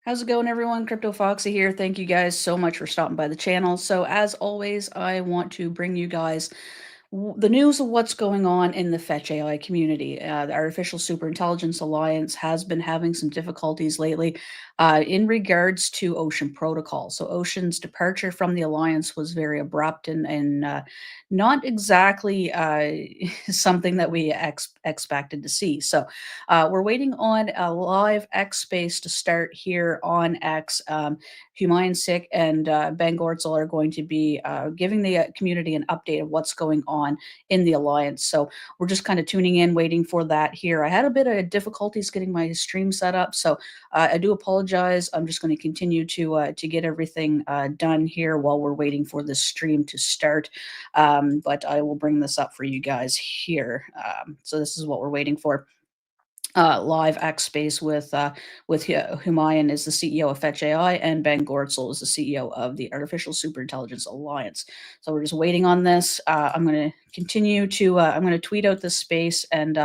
How's it going, everyone? cryptoFOXXY here. Thank you guys so much for stopping by the channel. So, as always, I want to bring you guys the news of what's going on in the Fetch AI community. The Artificial Superintelligence Alliance has been having some difficulties lately in regards to Ocean Protocol. So, Ocean's departure from the Alliance was very abrupt and not exactly something that we expected to see. So, we're waiting on a live X space to start here on X. Humayun and Ben Gortzel are going to be giving the community an update of what's going on in the Alliance. So we're just kind of tuning in, waiting for that here. I had a bit of difficulties getting my stream set up, so I do apologize. I'm just going to continue to get everything done here while we're waiting for the stream to start. But I will bring this up for you guys here. So this is what we're waiting for. Live X Space with Humayun is the CEO of Fetch AI, and Ben Gortzel is the CEO of the Artificial Superintelligence Alliance. So we're just waiting on this. I'm going to continue to I'm going to tweet out this space and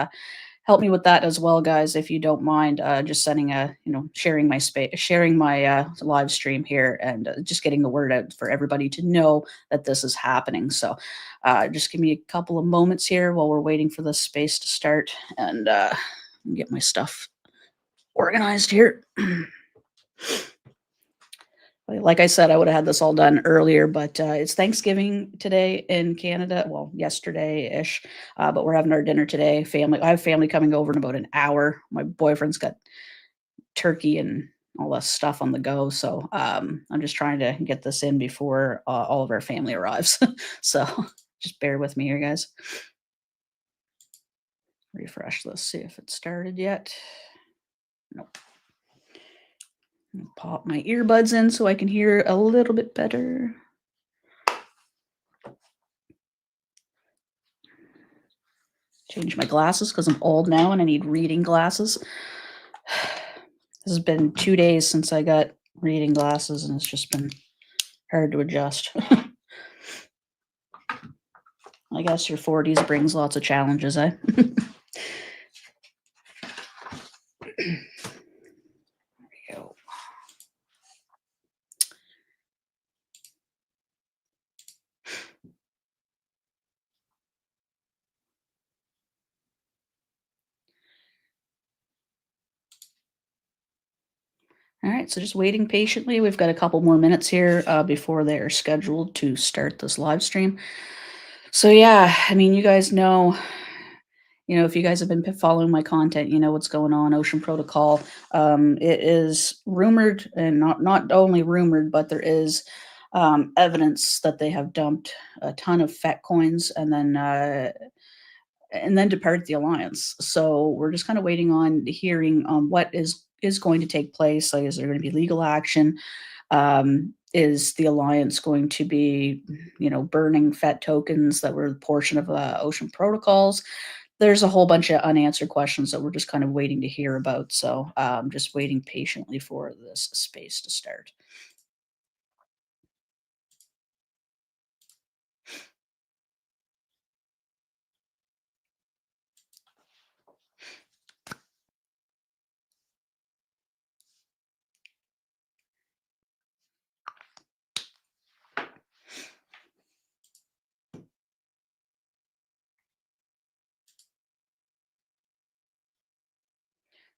help me with that as well, guys, if you don't mind. Just sending a sharing my space, sharing my live stream here, and just getting the word out for everybody to know that this is happening. So just give me a couple of moments here while we're waiting for this space to start, and get my stuff organized here. Like I said, I would have had this all done earlier, but it's Thanksgiving today in Canada. Well, yesterday-ish, but we're having our dinner today. I have family coming over in about an hour. My boyfriend's got turkey and all that stuff on the go, so I'm just trying to get this in before all of our family arrives. So just bear with me here, guys. Refresh this, see if it started yet. Nope. Pop my earbuds in so I can hear a little bit better. Change my glasses because I'm old now and I need reading glasses. This has been 2 days since I got reading glasses, and it's just been hard to adjust. I guess your 40s brings lots of challenges, eh? There we go. All right, so just waiting patiently. We've got a couple more minutes here before they're scheduled to start this live stream. So yeah, I mean, you guys know, if you guys have been following my content, you know what's going on. Ocean Protocol. It is rumored, and not only rumored, but there is evidence that they have dumped a ton of FET coins and then departed the alliance. So we're just kind of waiting on hearing what is going to take place. Like, is there going to be legal action? Is the alliance going to be, burning FET tokens that were a portion of Ocean Protocols? There's a whole bunch of unanswered questions that we're just kind of waiting to hear about. So just waiting patiently for this space to start.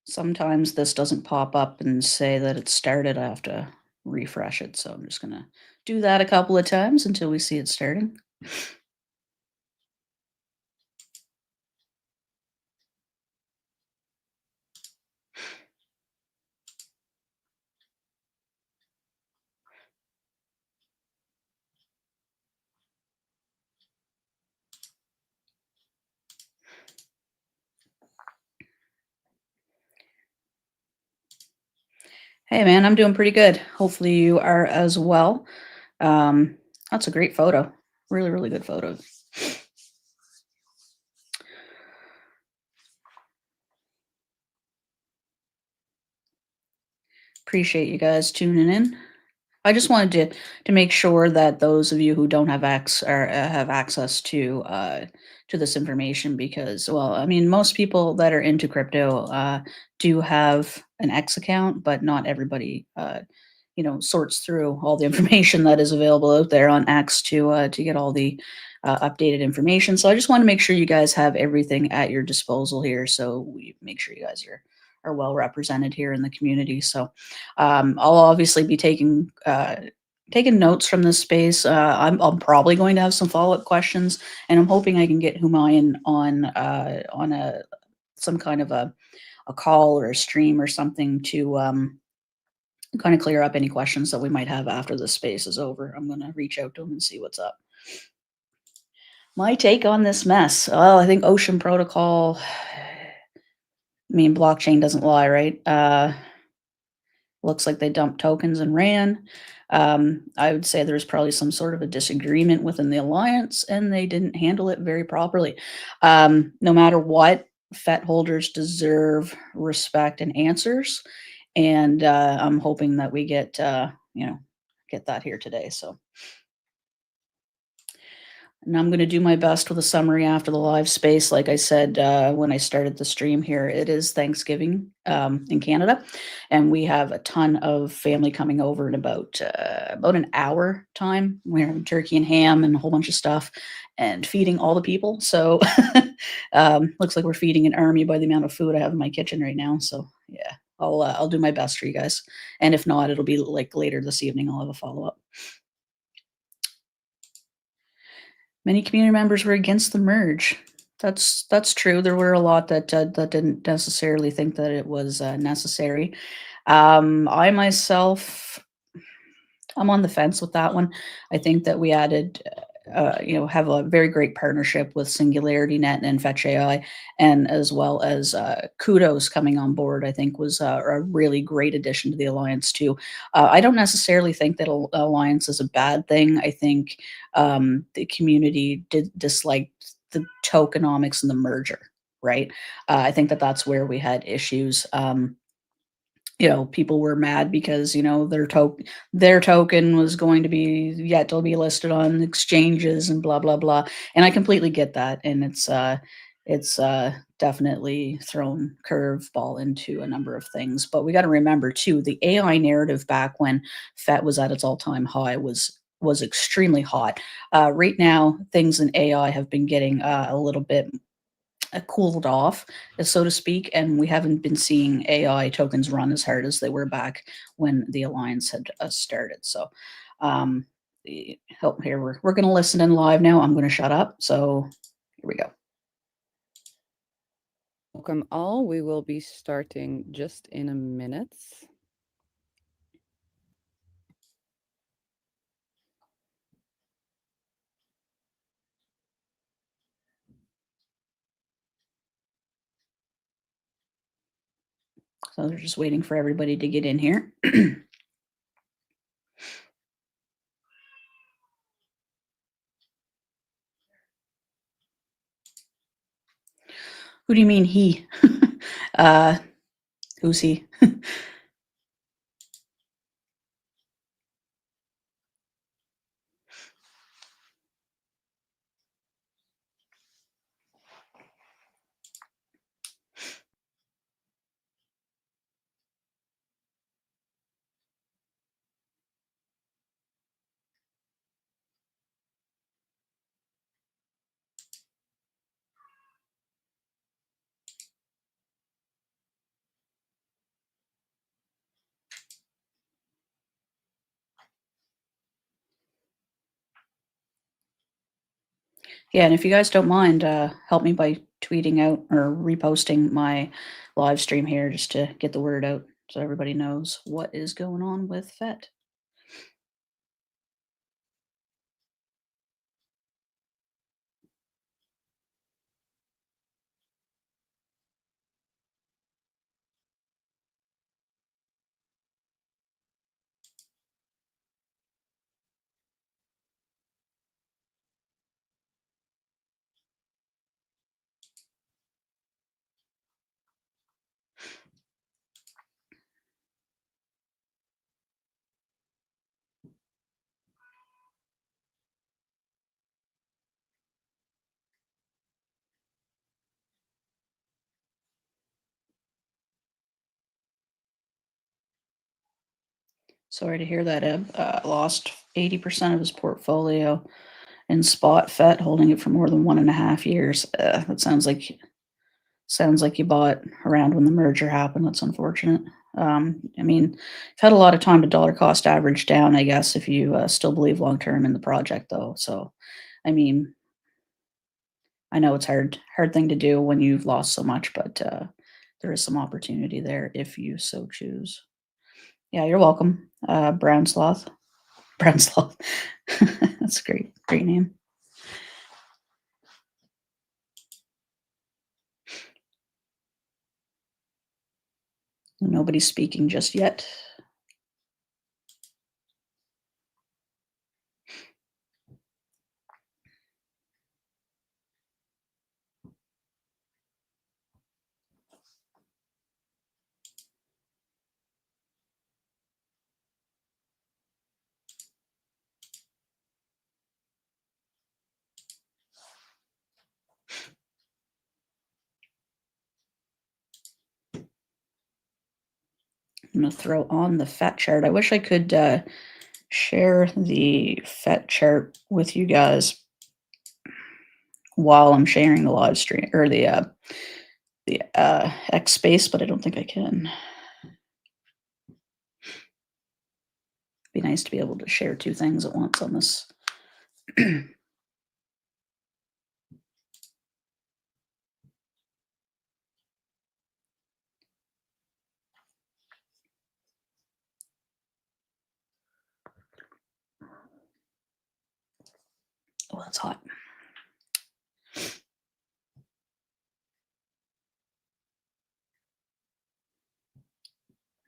Sometimes this doesn't pop up and say that it started. I have to refresh it. So I'm just going to do that a couple of times until we see it starting. Hey, man, I'm doing pretty good. Hopefully you are as well. That's a great photo. Really, really good photo. Appreciate you guys tuning in. I just wanted to make sure that those of you who don't have have access to this information, because, well, I mean, most people that are into crypto do have an X account, but not everybody, sorts through all the information that is available out there on X to get all the updated information. So I just want to make sure you guys have everything at your disposal here, so we make sure you guys are well represented here in the community. So I'll obviously be taking notes from this space. I'm probably going to have some follow up questions, and I'm hoping I can get Humayun on a some kind of a call or a stream or something to kind of clear up any questions that we might have after the space is over. I'm going to reach out to him and see what's up. My take on this mess. Well, I think Ocean Protocol, I mean, blockchain doesn't lie, right? Looks like they dumped tokens and ran. I would say there's probably some sort of a disagreement within the alliance, and they didn't handle it very properly. No matter what, FET holders deserve respect and answers, and I'm hoping that we get that here today. So. And I'm going to do my best with a summary after the live space. Like I said when I started the stream here, it is Thanksgiving in Canada, and we have a ton of family coming over in about an hour time. We're having turkey and ham and a whole bunch of stuff, and feeding all the people. So looks like we're feeding an army by the amount of food I have in my kitchen right now. So yeah, I'll do my best for you guys, and if not, it'll be like later this evening. I'll have a follow up. Many community members were against the merge. That's true. There were a lot that didn't necessarily think that it was necessary. I myself, I'm on the fence with that one. I think that we added, have a very great partnership with Singularity Net and Fetch AI, and as well as Kudos coming on board. I think was a really great addition to the alliance too. I don't necessarily think that alliance is a bad thing. I think the community did dislike the tokenomics and the merger. Right. I think that that's where we had issues. People were mad because, their token was going to be yet to be listed on exchanges and blah blah blah. And I completely get that. And it's definitely thrown curveball into a number of things. But we got to remember too, the AI narrative back when FET was at its all-time high was extremely hot. Right now, things in AI have been getting a little bit cooled off, so to speak, and we haven't been seeing AI tokens run as hard as they were back when the alliance had started. So, help here. We're going to listen in live now. I'm going to shut up. So, here we go. Welcome all. We will be starting just in a minute. So they're just waiting for everybody to get in here. Who do you mean he? Who's he? Yeah, and if you guys don't mind, help me by tweeting out or reposting my live stream here just to get the word out so everybody knows what is going on with FET. Sorry to hear that, Eb. Lost 80% of his portfolio in spot FET, holding it for more than 1.5 years. That sounds like you bought around when the merger happened. That's unfortunate. I mean, you've had a lot of time to dollar cost average down, I guess, if you still believe long term in the project, though. So, I mean, I know it's hard thing to do when you've lost so much, but there is some opportunity there if you so choose. Yeah, you're welcome, Brown Sloth. Brown Sloth. That's a great name. Nobody's speaking just yet. I'm gonna throw on the FET chart. I wish I could share the FET chart with you guys while I'm sharing the live stream or the X space, but I don't think I can. Be nice to be able to share two things at once on this. Oh, that's hot.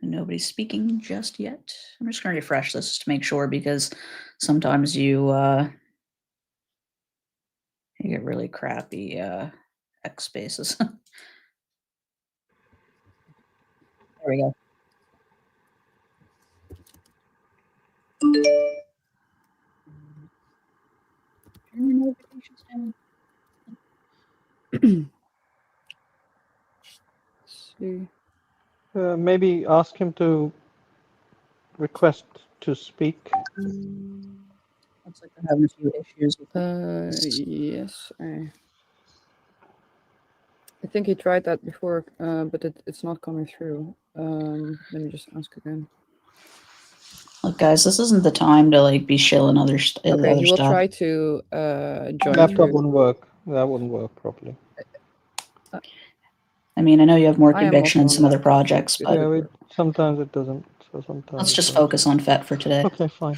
Nobody's speaking just yet. I'm just going to refresh this to make sure because sometimes you get really crappy X spaces. There we go. Turn your notifications down. See. Maybe ask him to request to speak. Looks like they're having a few issues with Yes, I think he tried that before, but it's not coming through. Let me just ask again. Look, guys, this isn't the time to like be shilling other Okay, he will stuff. try to join Laptop through. wouldn't work. That wouldn't work properly. I mean, I know you have more I am conviction in also on some other laptop, so projects, this but Yeah, should work. sometimes it doesn't. So sometimes let's it just does. focus on FET for today. Okay, fine.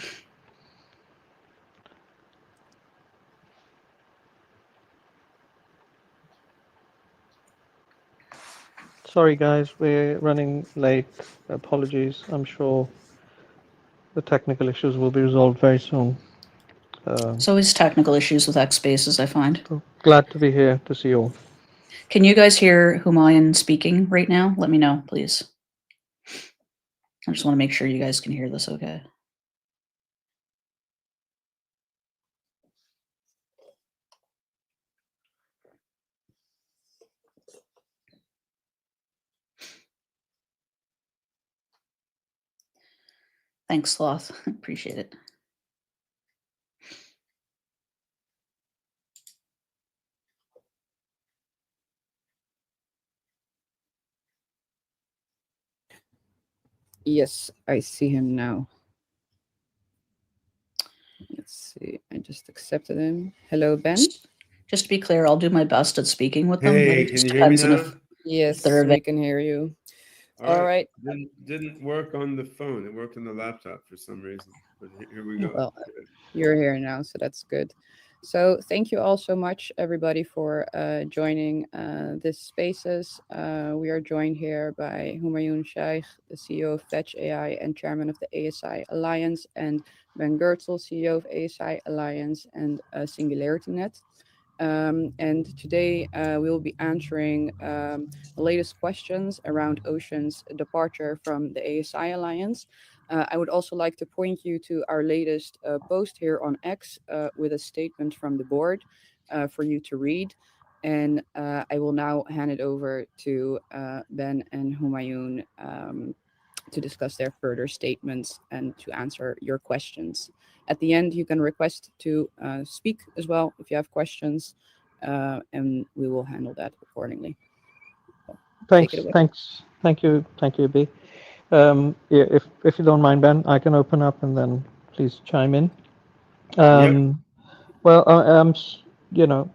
Sorry, guys, we're running late. Apologies. I'm sure the technical issues will be resolved very soon. There's always technical issues with X spaces, I find. So glad to be here to see you all. Can you guys hear Humayun speaking right now? Let me know, please. I just want to make sure you guys can hear this okay. Thanks, Sloth. Appreciate it. Yes, I see him now. Let's see. I just accepted him. Hello, Ben. Just to be clear, I'll do my best at speaking with them. But Hey, it can just you hear me depends on now? Yes, they're we can hear you. All right. Didn't work on the phone. It worked on the laptop for some reason. But here we go. Well, you're here now, so that's good. So thank you all so much, everybody, for joining this Spaces. We are joined here by Humayun Shaikh, the CEO of Fetch AI and chairman of the ASI Alliance, and Ben Gertzel, CEO of ASI Alliance and SingularityNet. And today we will be answering the latest questions around Ocean's departure from the ASI Alliance. I would also like to point you to our latest post here on X with a statement from the board for you to read. And I will now hand it over to Ben and Humayun to discuss their further statements and to answer your questions. At the end, you can request to speak as well if you have questions, and we will handle that accordingly. Thanks. Take it away. Thanks. Thank you, B. Yeah, if you don't mind, Ben, I can open up and then please chime in. Yep. Well, you know,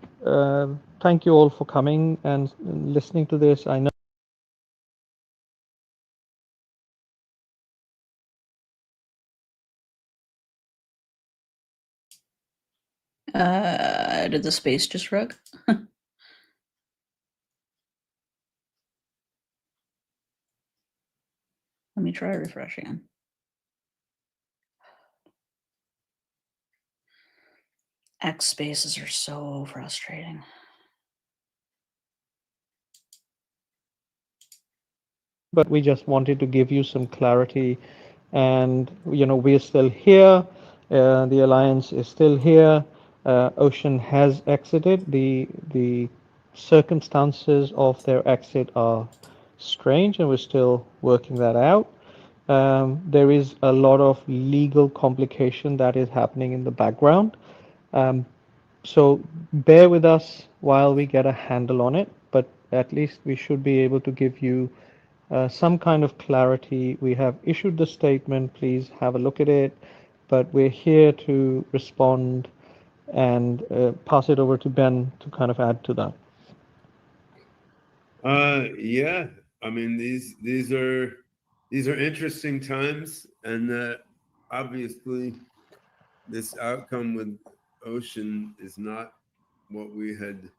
thank you all for coming and listening to this. I know. Did the space just rug? Let me try refreshing. X spaces are so frustrating. But we just wanted to give you some clarity, and you know, we're still here. The alliance is still here. Ocean has exited. The circumstances of their exit are strange, and we're still working that out. There is a lot of legal complication that is happening in the background. So bear with us while we get a handle on it, but at least we should be able to give you some kind of clarity. We have issued the statement. Please have a look at it, but we're here to respond and pass it over to Ben to kind of add to that. Yeah. I mean, these are interesting times, and obviously, this outcome with Ocean is not what we had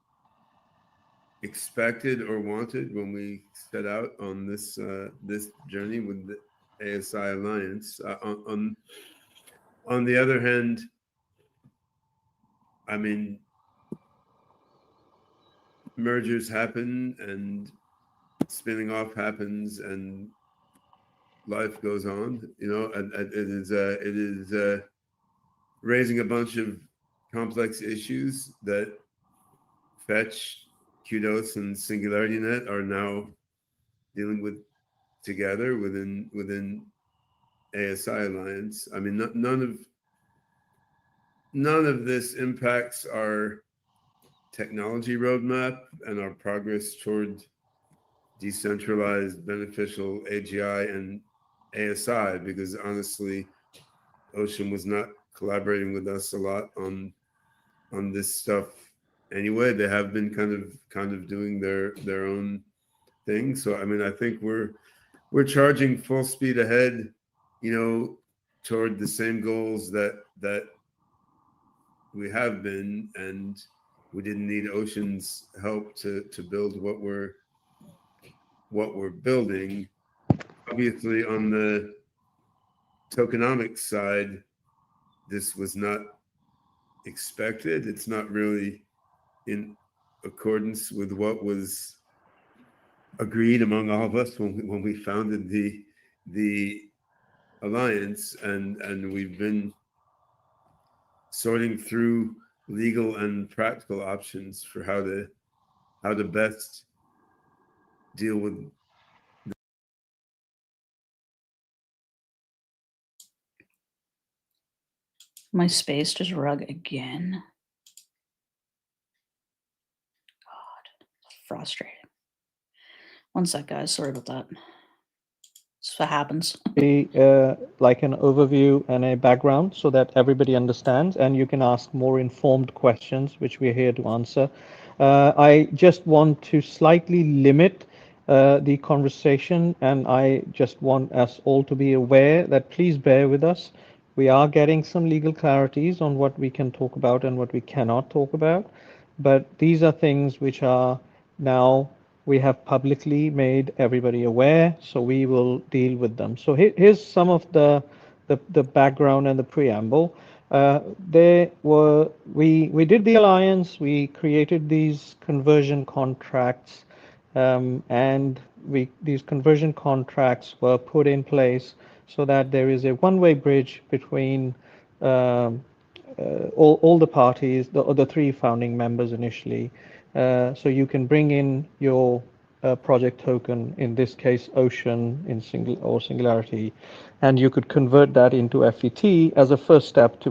expected or wanted when we set out on this this journey with the ASI Alliance. On the other hand, I mean, mergers happen and spinning off happens and life goes on, you know, and it is raising a bunch of complex issues that Fetch, Kudos, and Singularity Net are now dealing with together within ASI Alliance. I mean, none of this impacts our technology roadmap and our progress toward decentralized beneficial AGI and ASI, because honestly, Ocean was not collaborating with us a lot on this stuff anyway. They have been kind of doing their own thing. So I mean, I think we're charging full speed ahead, you know, toward the same goals that we have been, and we didn't need Ocean's help to build what we're building. Obviously, on the tokenomics side, this was not expected. It's not really in accordance with what was agreed among all of us when we founded the alliance, and we've been sorting through legal and practical options for how to best deal with. My space just rug again. God, frustrating. One sec, guys. Sorry about that. That's what happens. Like an overview and a background so that everybody understands, and you can ask more informed questions, which we're here to answer. I just want to slightly limit the conversation, and I just want us all to be aware that please bear with us. We are getting some legal clarities on what we can talk about and what we cannot talk about, but these are things which are now we have publicly made everybody aware, so we will deal with them. So here's some of the background and the preamble. We did the alliance, we created these conversion contracts, and these conversion contracts were put in place so that there is a one-way bridge between all the parties, the three founding members initially. So you can bring in your project token, in this case Ocean in Singularity, and you could convert that into FET as a first step to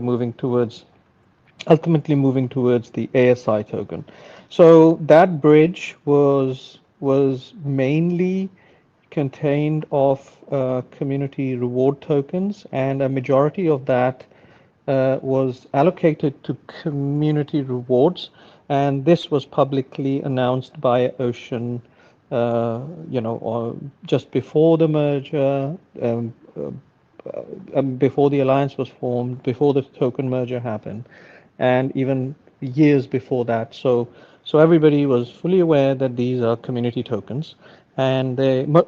ultimately moving towards the ASI token. So that bridge was mainly contained of community reward tokens, and a majority of that was allocated to community rewards, and this was publicly announced by Ocean, just before the merger, before the alliance was formed, before the token merger happened, and even years before that. So everybody was fully aware that these are community tokens, and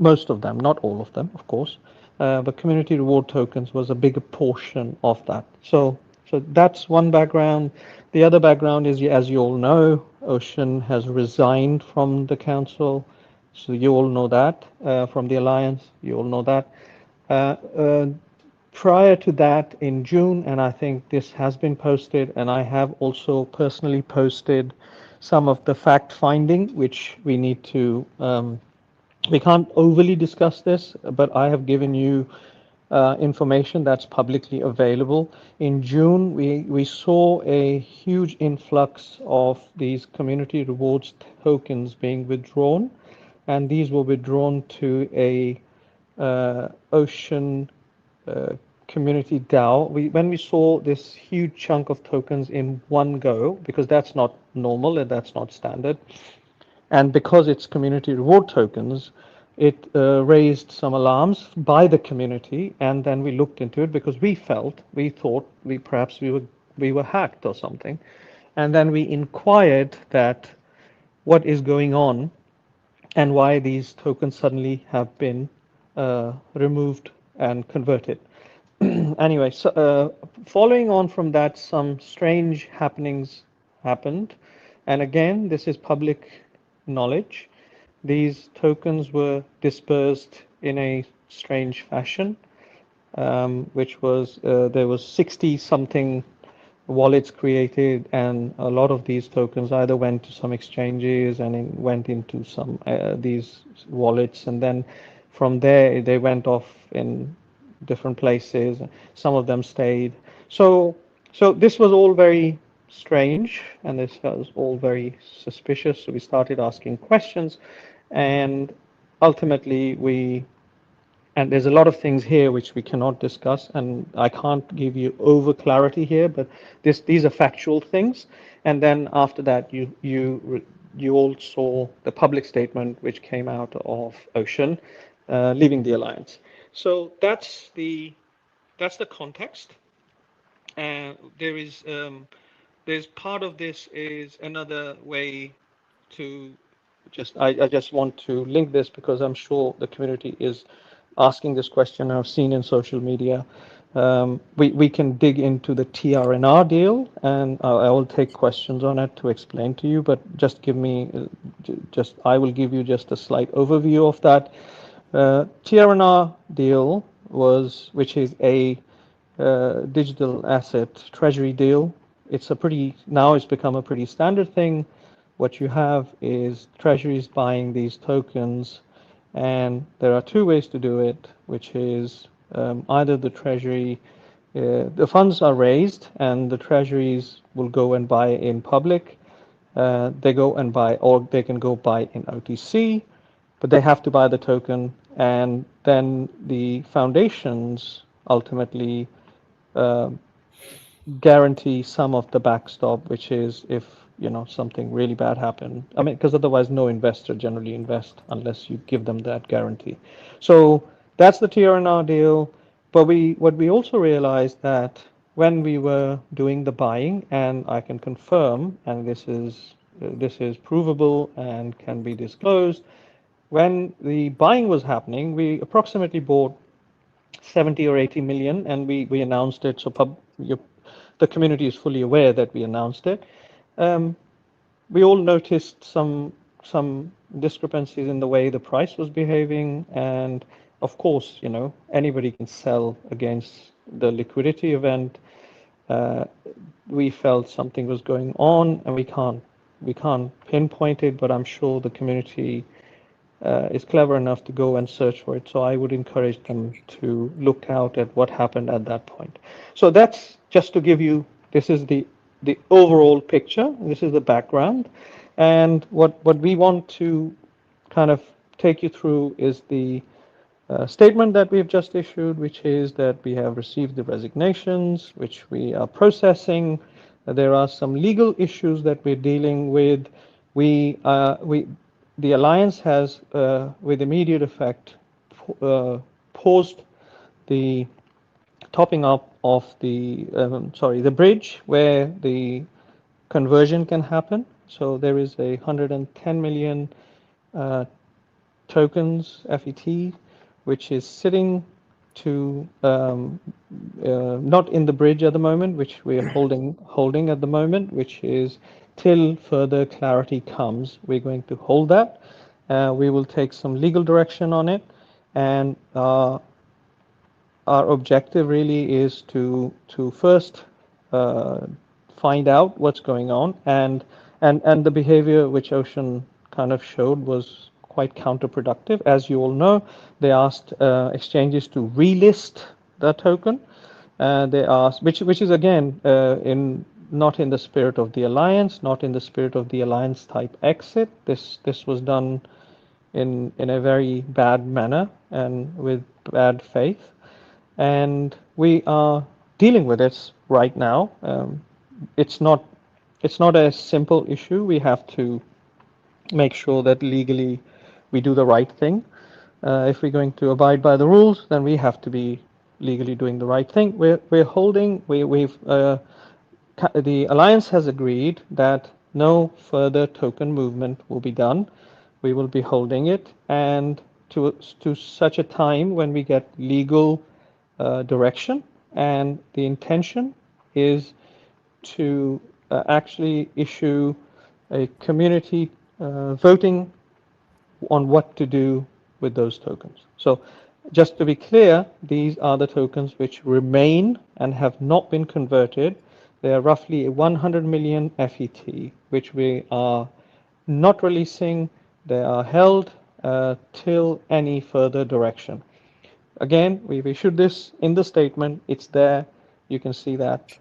most of them, not all of them, of course, but community reward tokens was a bigger portion of that. So that's one background. The other background is, as you all know, Ocean has resigned from the council. So you all know that, from the alliance. You all know that. Uh, uh, Prior to that, in June, and I think this has been posted, and I have also personally posted some of the fact finding, which we need to, we can't overly discuss this, but I have given you information that's publicly available. In June, we saw a huge influx of these community rewards tokens being withdrawn, and these were withdrawn to a Ocean community DAO. When we saw this huge chunk of tokens in one go, because that's not normal and that's not standard, and because it's community reward tokens, it raised some alarms by the community, and then we looked into it because we thought perhaps we were hacked or something, and then we inquired that what is going on and why these tokens suddenly have been removed and converted. Anyway, so following on from that, some strange happenings happened, and again, this is public knowledge. These tokens were dispersed in a strange fashion, which was there was 60 something wallets created, and a lot of these tokens either went to some exchanges and went into some these wallets, and then from there they went off in different places. Some of them stayed. So this was all very strange, and this was all very suspicious. So we started asking questions, and ultimately and there's a lot of things here which we cannot discuss, and I can't give you over clarity here, but these are factual things. And then after that, you all saw the public statement which came out of Ocean leaving the alliance. So that's the context. And there's part of this is another way to I just want to link this because I'm sure the community is asking this question. I've seen in social media. We can dig into the TRNR deal, and I will take questions on it to explain to you. But just give me, I will give you just a slight overview of that. TRNR deal which is a digital asset treasury deal. Now it's become a pretty standard thing. What you have is treasuries buying these tokens, and there are two ways to do it, which is either the funds are raised and the treasuries will go and buy in public. They go and buy, or they can go buy in OTC, but they have to buy the token, and then the foundations ultimately uh, guarantee some of the backstop, which is if something really bad happened. I mean, because otherwise no investor generally invest unless you give them that guarantee. So that's the TRNR deal. But what we also realized that when we were doing the buying, and I can confirm, and this is provable and can be disclosed, when the buying was happening, we approximately bought 70 or 80 million, and we announced it. So the community is fully aware that we announced it. We all noticed some discrepancies in the way the price was behaving, and of course, anybody can sell against the liquidity event. Uh, we felt something was going on, and we can't pinpoint it, but I'm sure the community is clever enough to go and search for it. So I would encourage them to look out at what happened at that point. So that's just to give you, this is the overall picture. This is the background. And what we want to kind of take you through is the statement that we've just issued, which is that we have received the resignations, which we are processing. There are some legal issues that we're dealing with. The Alliance has, with immediate effect, paused the topping up of the bridge where the conversion can happen. So there is a 110 million uh, tokens FET, which is sitting to not in the bridge at the moment, which we're holding at the moment, which is till further clarity comes. We're going to hold that. We will take some legal direction on it, and our objective really is to first uh, find out what's going on, and the behavior which Ocean kind of showed was quite counterproductive. As you all know, they asked exchanges to relist the token. They asked, which is again in not in the spirit of the alliance, not in the spirit of the alliance type exit. This was done in a very bad manner and with bad faith, and we are dealing with it right now. It's not it's not a simple issue. We have to make sure that legally we do the right thing. If we're going to abide by the rules, then we have to be legally doing the right thing. We're holding. We've the alliance has agreed that no further token movement will be done. We will be holding it, and to such a time when we get legal direction, and the intention is to actually issue a community voting on what to do with those tokens. So just to be clear, these are the tokens which remain and have not been converted. They are roughly 100 million FET, which we are not releasing. They are held till any further direction. Again, we've issued this in the statement. It's there. You can see that.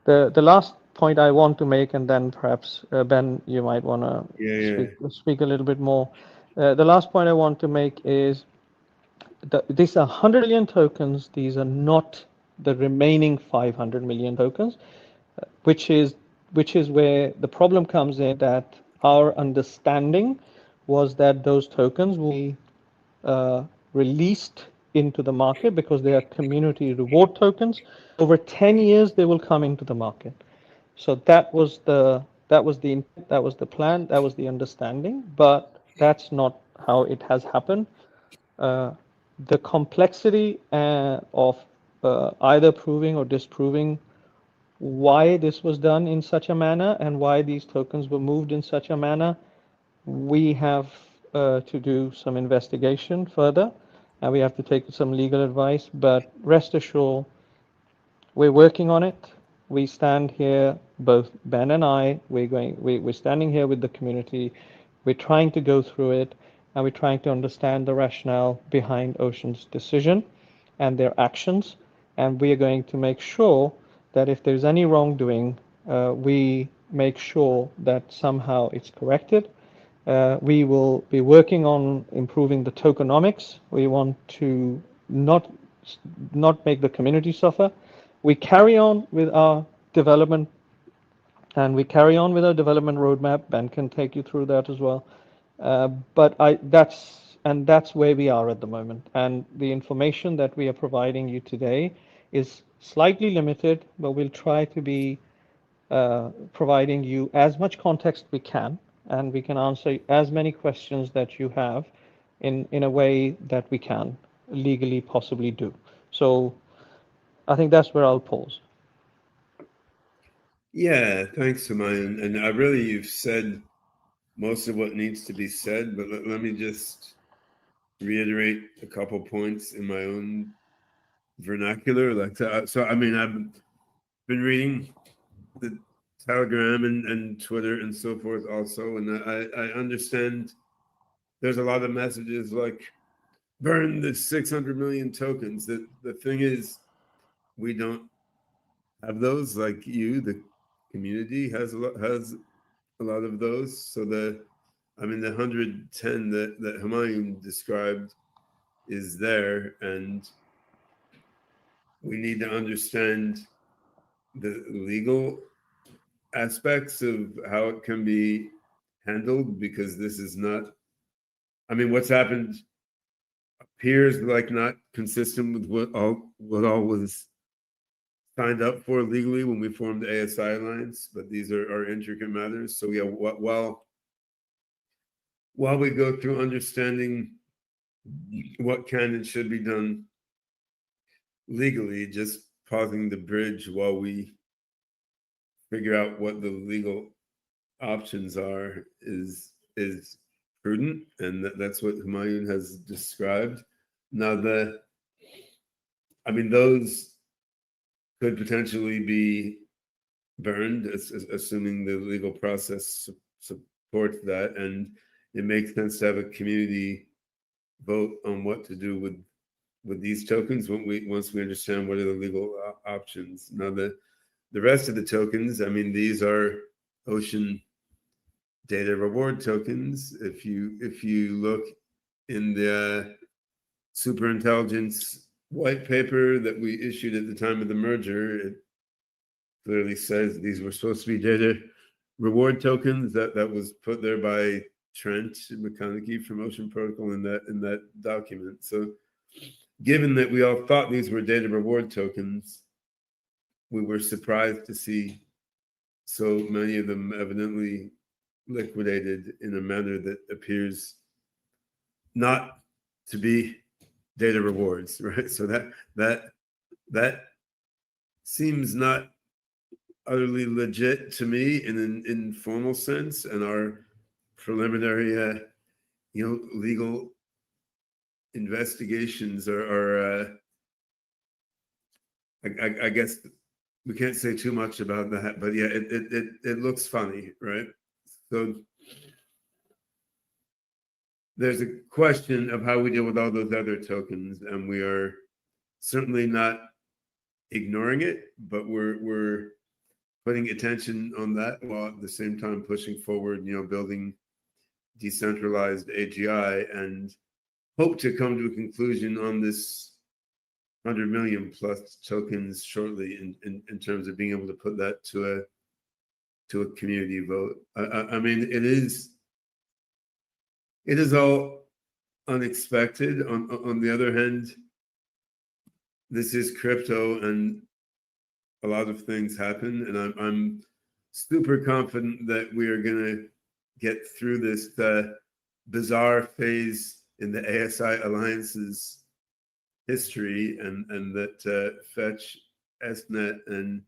The last point I want to make, and then perhaps Ben, you might want to Yeah. speak a little bit more. The last point I want to make is that these are 100 million tokens. These are not the remaining 500 million tokens, which is where the problem comes in. That our understanding was that those tokens will be uh, released into the market because they are community reward tokens. Over 10 years, they will come into the market. So that was the intent, that was the plan, that was the understanding, but that's not how it has happened. Uh, the complexity of either proving or disproving why this was done in such a manner and why these tokens were moved in such a manner, we have to do some investigation further, and we have to take some legal advice. But rest assured, we're working on it. We stand here, both Ben and I, we're standing here with the community. We're trying to go through it, and we're trying to understand the rationale behind Ocean's decision and their actions. And we are going to make sure that if there's any wrongdoing, we make sure that somehow it's corrected. We will be working on improving the tokenomics. We want to not make the community suffer. We carry on with our development, and we carry on with our development roadmap. Ben can take you through that as well. But that's where we are at the moment. And the information that we are providing you today is slightly limited, but we'll try to be providing you as much context we can, and we can answer as many questions that you have in a way that we can legally possibly do. So I think that's where I'll pause. Yeah, thanks, Humayun. And I really, you've said most of what needs to be said, but let me just reiterate a couple points in my own vernacular. So I mean, I've been reading the Telegram and Twitter and so forth also, and I understand there's a lot of messages like burn the 600 million tokens. The thing is, we don't have those. Like you, the community has a lot of those. So the 110 that Humayun described is there, and we need to understand the legal aspects of how it can be handled, because this is not, what's happened appears like not consistent with what all was signed up for legally when we formed the ASI Alliance, but these are intricate matters. So yeah, while we go through understanding what can and should be done legally, just pausing the bridge while we figure out what the legal options are is prudent, and that's what Humayun has described. Now those could potentially be burned, assuming the legal process supports that, and it makes sense to have a community vote on what to do with these tokens once we understand what are the legal options. Now the rest of the tokens, these are Ocean data reward tokens. If you look in the Superintelligence white paper that we issued at the time of the merger, it clearly says these were supposed to be data reward tokens. That was put there by Trent McConaughey from Ocean Protocol in that document. So given that we all thought these were data reward tokens, we were surprised to see so many of them evidently liquidated in a manner that appears not to be data rewards, right? So that seems not utterly legit to me in an informal sense, and our preliminary legal investigations are I guess we can't say too much about that, but yeah, it looks funny, right? So there's a question of how we deal with all those other tokens, and we are certainly not ignoring it, but we're putting attention on that while at the same time pushing forward, building decentralized AGI, and hope to come to a conclusion on this 100 million plus tokens shortly in terms of being able to put that to a community vote. It is all unexpected. On the other hand, this is crypto, and a lot of things happen, and I'm super confident that we are going to get through this bizarre phase in the ASI Alliance's history, and that Fetch, SNet, and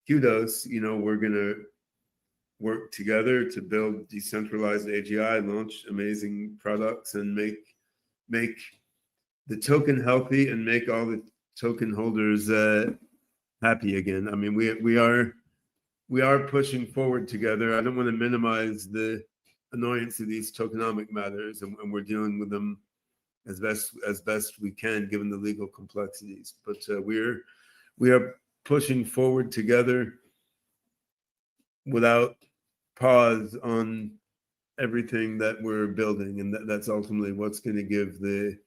Kudos, we're going to work together to build decentralized AGI, launch amazing products, and make the token healthy and make all the token holders happy again. We are pushing forward together. I don't want to minimize the annoyance of these tokenomic matters, and we're dealing with them as best we can given the legal complexities. But we are pushing forward together without pause on everything that we're building, and that's ultimately what's going to give the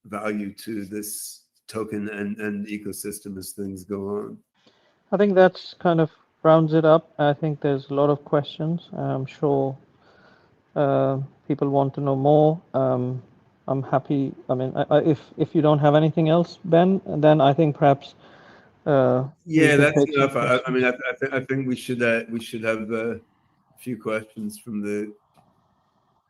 value to this token and ecosystem as things go on. I think that's kind of rounds it up. I think there's a lot of questions. I'm sure people want to know more. I'm happy. If you don't have anything else, Ben, then I think perhaps that's enough. I think we should have a few questions from the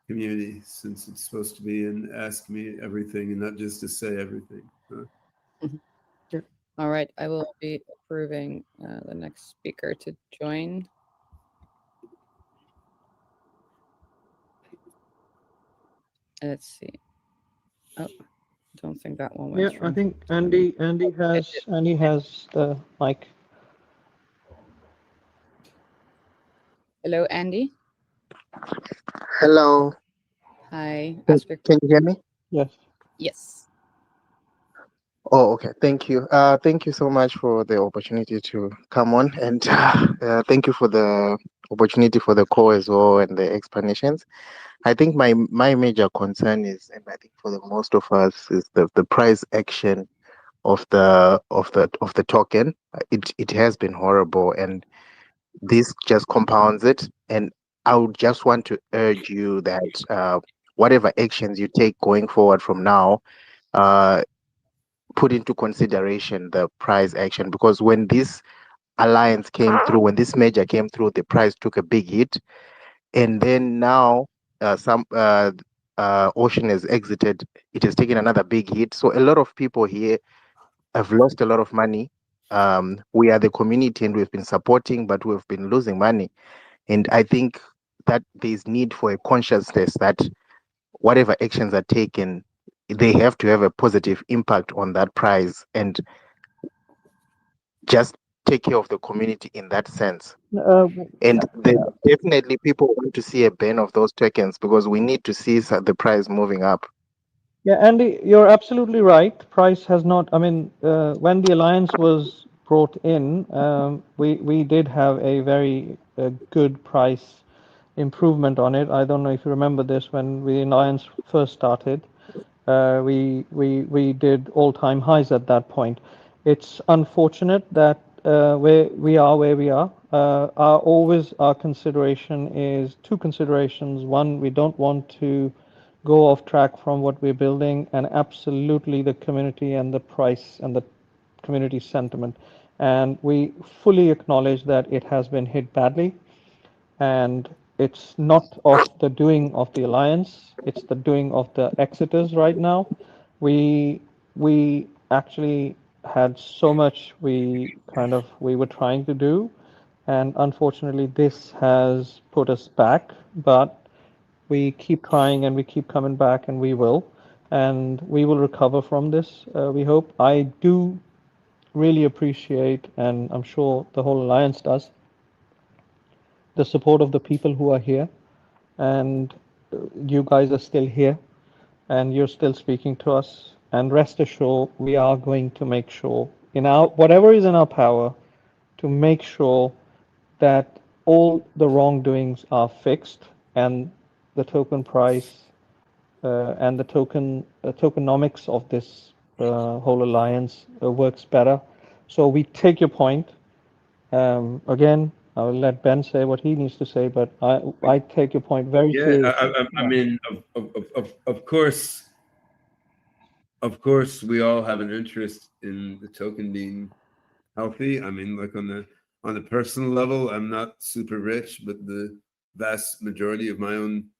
community, since it's supposed to be an ask me everything and not just to say everything. Sure. All right, I will be approving the next speaker to join. Let's see. Oh, don't think that one went through. I think Andy has the mic. Hello, Andy. Hello. Hi, Can ask your can you hear me? Yes. yes. Oh, okay. Thank you. Thank you so much for the opportunity to come on, and thank you for the opportunity for the call as well and the explanations. I think my major concern is, and I think for the most of us, is the price action of the token. It has been horrible, and this just compounds it. And I would just want to urge you that whatever actions you take going forward from now, uh, put into consideration the price action, because when this alliance came through, when this merger came through, the price took a big hit, and then now some Ocean has exited. It has taken another big hit. So a lot of people here have lost a lot of money. We are the community and we've been supporting, but we've been losing money. And I think that there's need for a consciousness that whatever actions are taken, they have to have a positive impact on that price and just take care of the community in that sense. And definitely people want to see a ban of those tokens because we need to see the price moving up. Yeah, Andy, you're absolutely right. Price has not, I mean, when the alliance was brought in, we did have a very good price improvement on it. I don't know if you remember this when the alliance first started. We did all-time highs at that point. It's unfortunate that we are where we are. Our consideration is two considerations. One, we don't want to go off track from what we're building, and absolutely the community and the price and the community sentiment. And we fully acknowledge that it has been hit badly, and it's not of the doing of the alliance, it's the doing of the exiters right now. We actually had so much we were trying to do, and unfortunately this has put us back, but we keep trying and we keep coming back, and we will recover from this, we hope. I do really appreciate, and I'm sure the whole alliance does, the support of the people who are here, and you guys are still here, and you're still speaking to us. And rest assured, we are going to make sure, in our whatever is in our power, to make sure that all the wrongdoings are fixed, and the token price and the tokenomics of this whole alliance works better. So we take your point. Again, I will let Ben say what he needs to say, but I take your point very Yeah, seriously. I mean, of course, we all have an interest in the token being healthy. I mean, like on the personal level, I'm not super rich, but the vast majority of my own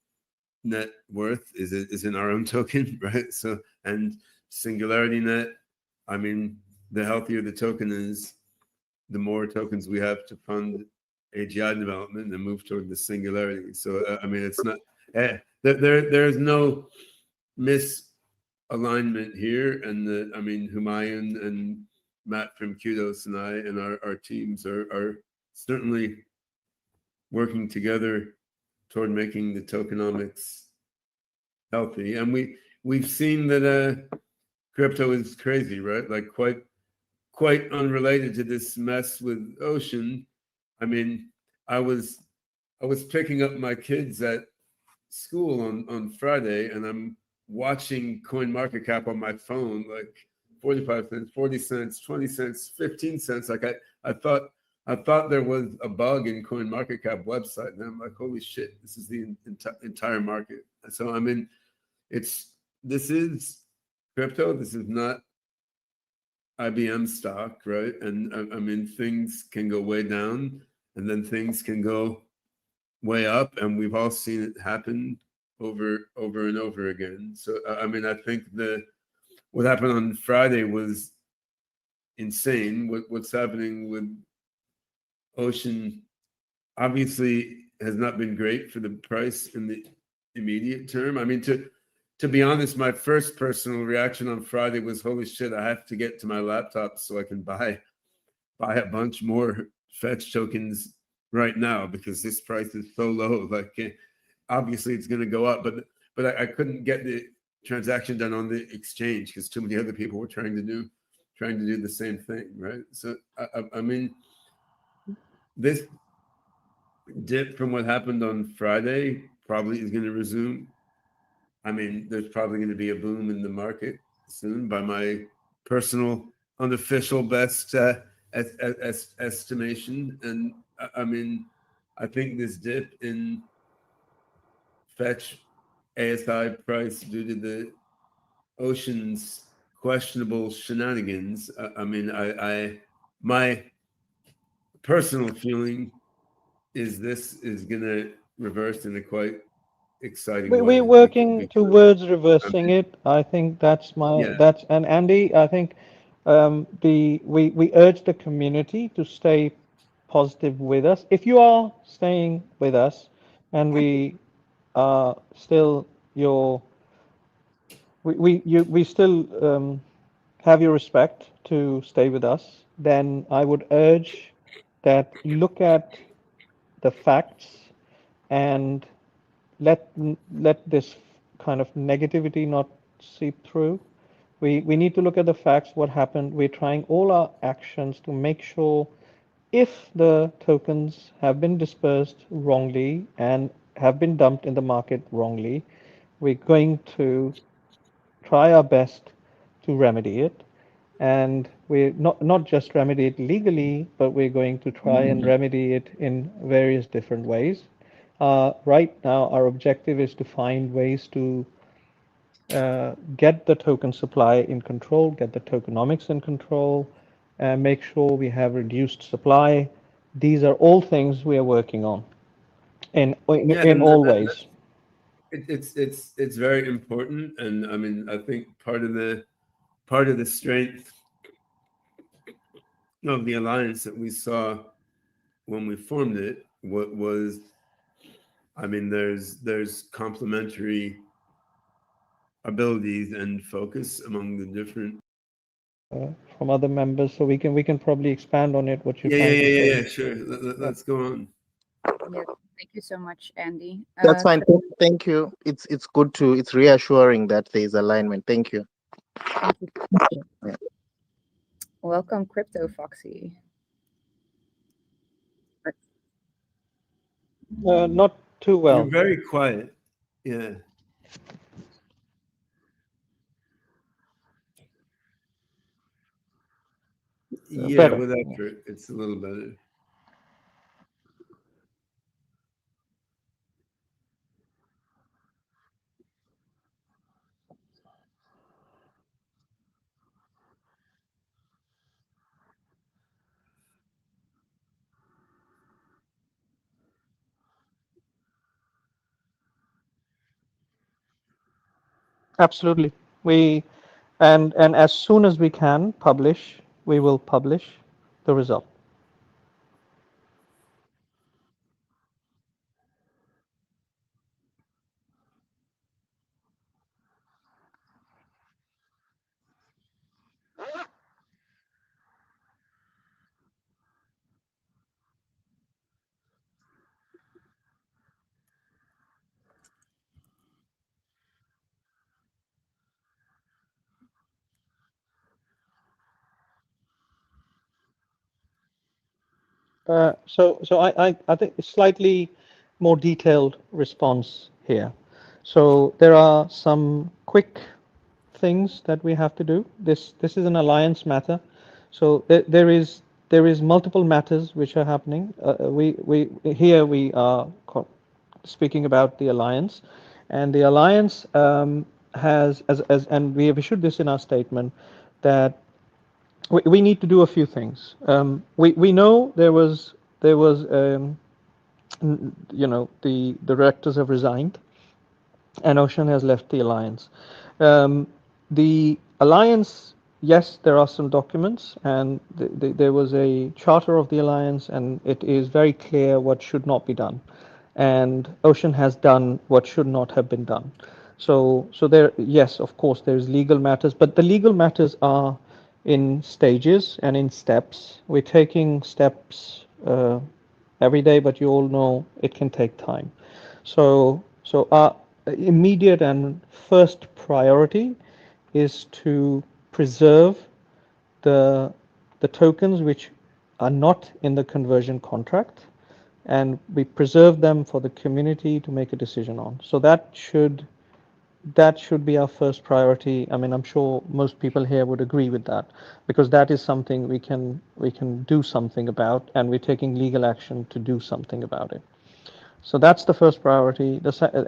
net worth is in our own token, right? So, and Singularity Net, I mean, the healthier the token is, the more tokens we have to fund AGI development and move toward the singularity. So, I mean, it's not there's no misalignment here, and I mean, Humayun and Matt from Kudos and I and our teams are certainly working together toward making the tokenomics healthy. And we've seen that crypto is crazy, right? Like quite unrelated to this mess with Ocean. I mean, I was picking up my kids at school on Friday, and I'm watching CoinMarketCap on my phone, like 45 cents, 40 cents, 20 cents, 15 cents. Like I thought there was a bug in CoinMarketCap website, and I'm like, holy shit, this is the entire market. So I mean, this is crypto. This is not IBM stock, right? And I mean, things can go way down, and then things can go way up, and we've all seen it happen over and over again. So I mean, I think what happened on Friday was insane. What's happening with Ocean obviously has not been great for the price in the immediate term. I mean, to be honest, my first personal reaction on Friday was, holy shit, I have to get to my laptop so I can buy a bunch more fetch tokens right now, because this price is so low. Like, obviously it's going to go up, but but I couldn't get the transaction done on the exchange because too many other people were trying to do the same thing, right? So I mean, this dip from what happened on Friday probably is going to resume. I mean, there's probably going to be a boom in the market soon by my personal unofficial best estimation. And I mean, I think this dip in fetch ASI price due to the ocean's questionable shenanigans. I mean, my personal feeling is this is going to reverse in a quite exciting way. We're working towards reversing it. I think that's and Andy, I think we urge the community to stay positive with us. If you are staying with us, and we are still we still have your respect to stay with us, then I would urge that look at the facts and let this kind of negativity not seep through. We need to look at the facts, what happened. We're trying all our actions to make sure if the tokens have been dispersed wrongly and have been dumped in the market wrongly, we're going to try our best to remedy it. And we're not just remedy it legally, but we're going to try and remedy it in various different ways. Right now, our objective is to find ways to get the token supply in control, get the tokenomics in control, and make sure we have reduced supply. These are all things we are working on in all ways. It's very important, and I mean, I think part of the strength of the alliance that we saw when we formed it was, I mean, there's complementary abilities and focus among the different From other members, so we can probably expand on it. What you're trying to say? Yeah, sure. Let's go on. Yeah, thank you so much, Andy. That's fine. Thank you. It's good to, it's reassuring that there is alignment. Thank you. Thank you. Yeah. Welcome, cryptoFOXXY. Not too well. You're very quiet. Yeah. Yeah, better. with effort, it's a little better. Absolutely. And as soon as we can publish, we will publish the result. So I think a slightly more detailed response here. So there are some quick things that we have to do. This is an alliance matter. So there is multiple matters which are happening. We here we are speaking about the alliance, and the alliance has and we have issued this in our statement that we need to do a few things. We know there was the directors have resigned, and Ocean has left the alliance. The alliance, yes, there are some documents, and there was a charter of the alliance, and it is very clear what should not be done. And Ocean has done what should not have been done. So there, yes, of course, there's legal matters, but the legal matters are in stages and in steps. We're taking steps every day, but you all know it can take time. So immediate and first priority is to preserve the tokens which are not in the conversion contract, and we preserve them for the community to make a decision on. So that should be our first priority. I mean, I'm sure most people here would agree with that, because that is something we can do something about, and we're taking legal action to do something about it. So that's the first priority.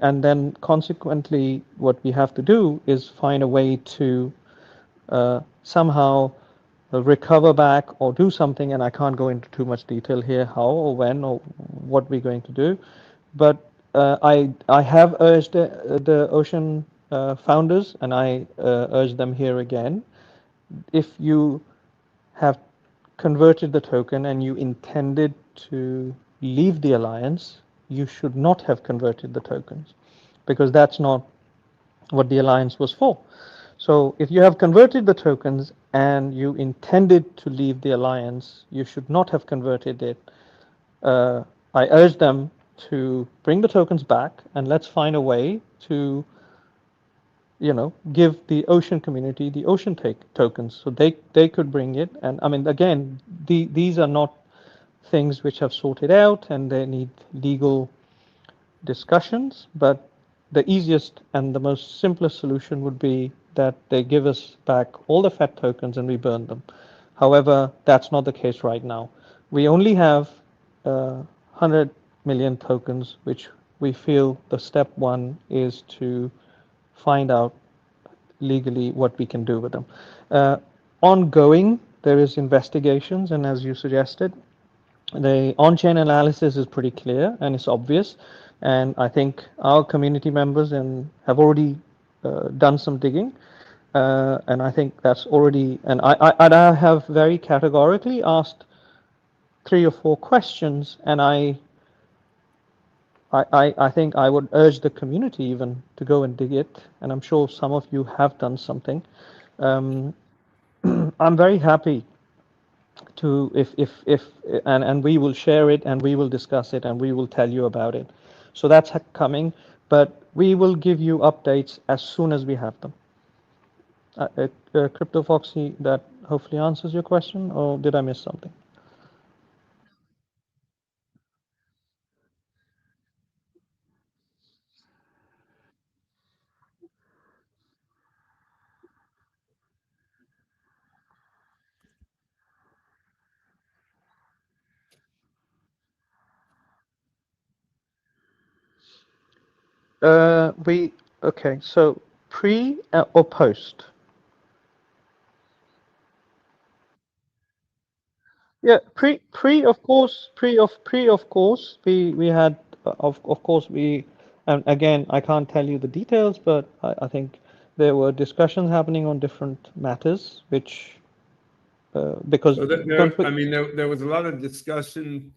And then consequently, what we have to do is find a way to somehow recover back or do something. And I can't go into too much detail here, how or when or what we're going to do. But I have urged the Ocean founders, and I urge them here again. If you have converted the token and you intended to leave the alliance, you should not have converted the tokens, because that's not what the alliance was for. So if you have converted the tokens and you intended to leave the alliance, you should not have converted it. I urge them to bring the tokens back, and let's find a way to, give the Ocean community the Ocean tokens, so they could bring it. And I mean, again, these are not things which have sorted out, and they need legal discussions. But the easiest and the most simplest solution would be that they give us back all the FET tokens and we burn them. However, that's not the case right now. We only have 100 million tokens, which we feel the step one is to find out legally what we can do with them. Ongoing, there is investigations, and as you suggested, the on-chain analysis is pretty clear and it's obvious, and I think our community members have already done some digging, and I think that's already, and I have very categorically asked 3 or 4 questions, and I think I would urge the community even to go and dig it, and I'm sure some of you have done something. Um, I'm very happy to, if and we will share it, and we will discuss it, and we will tell you about it. So that's coming, but we will give you updates as soon as we have them. cryptoFOXXY, that hopefully answers your question, or did I miss something? We Okay, so pre or post? Yeah, pre of course, pre of course, we had of course we, and again I can't tell you the details, but I think there were discussions happening on different matters, which because So that I mean, there was a lot of discussion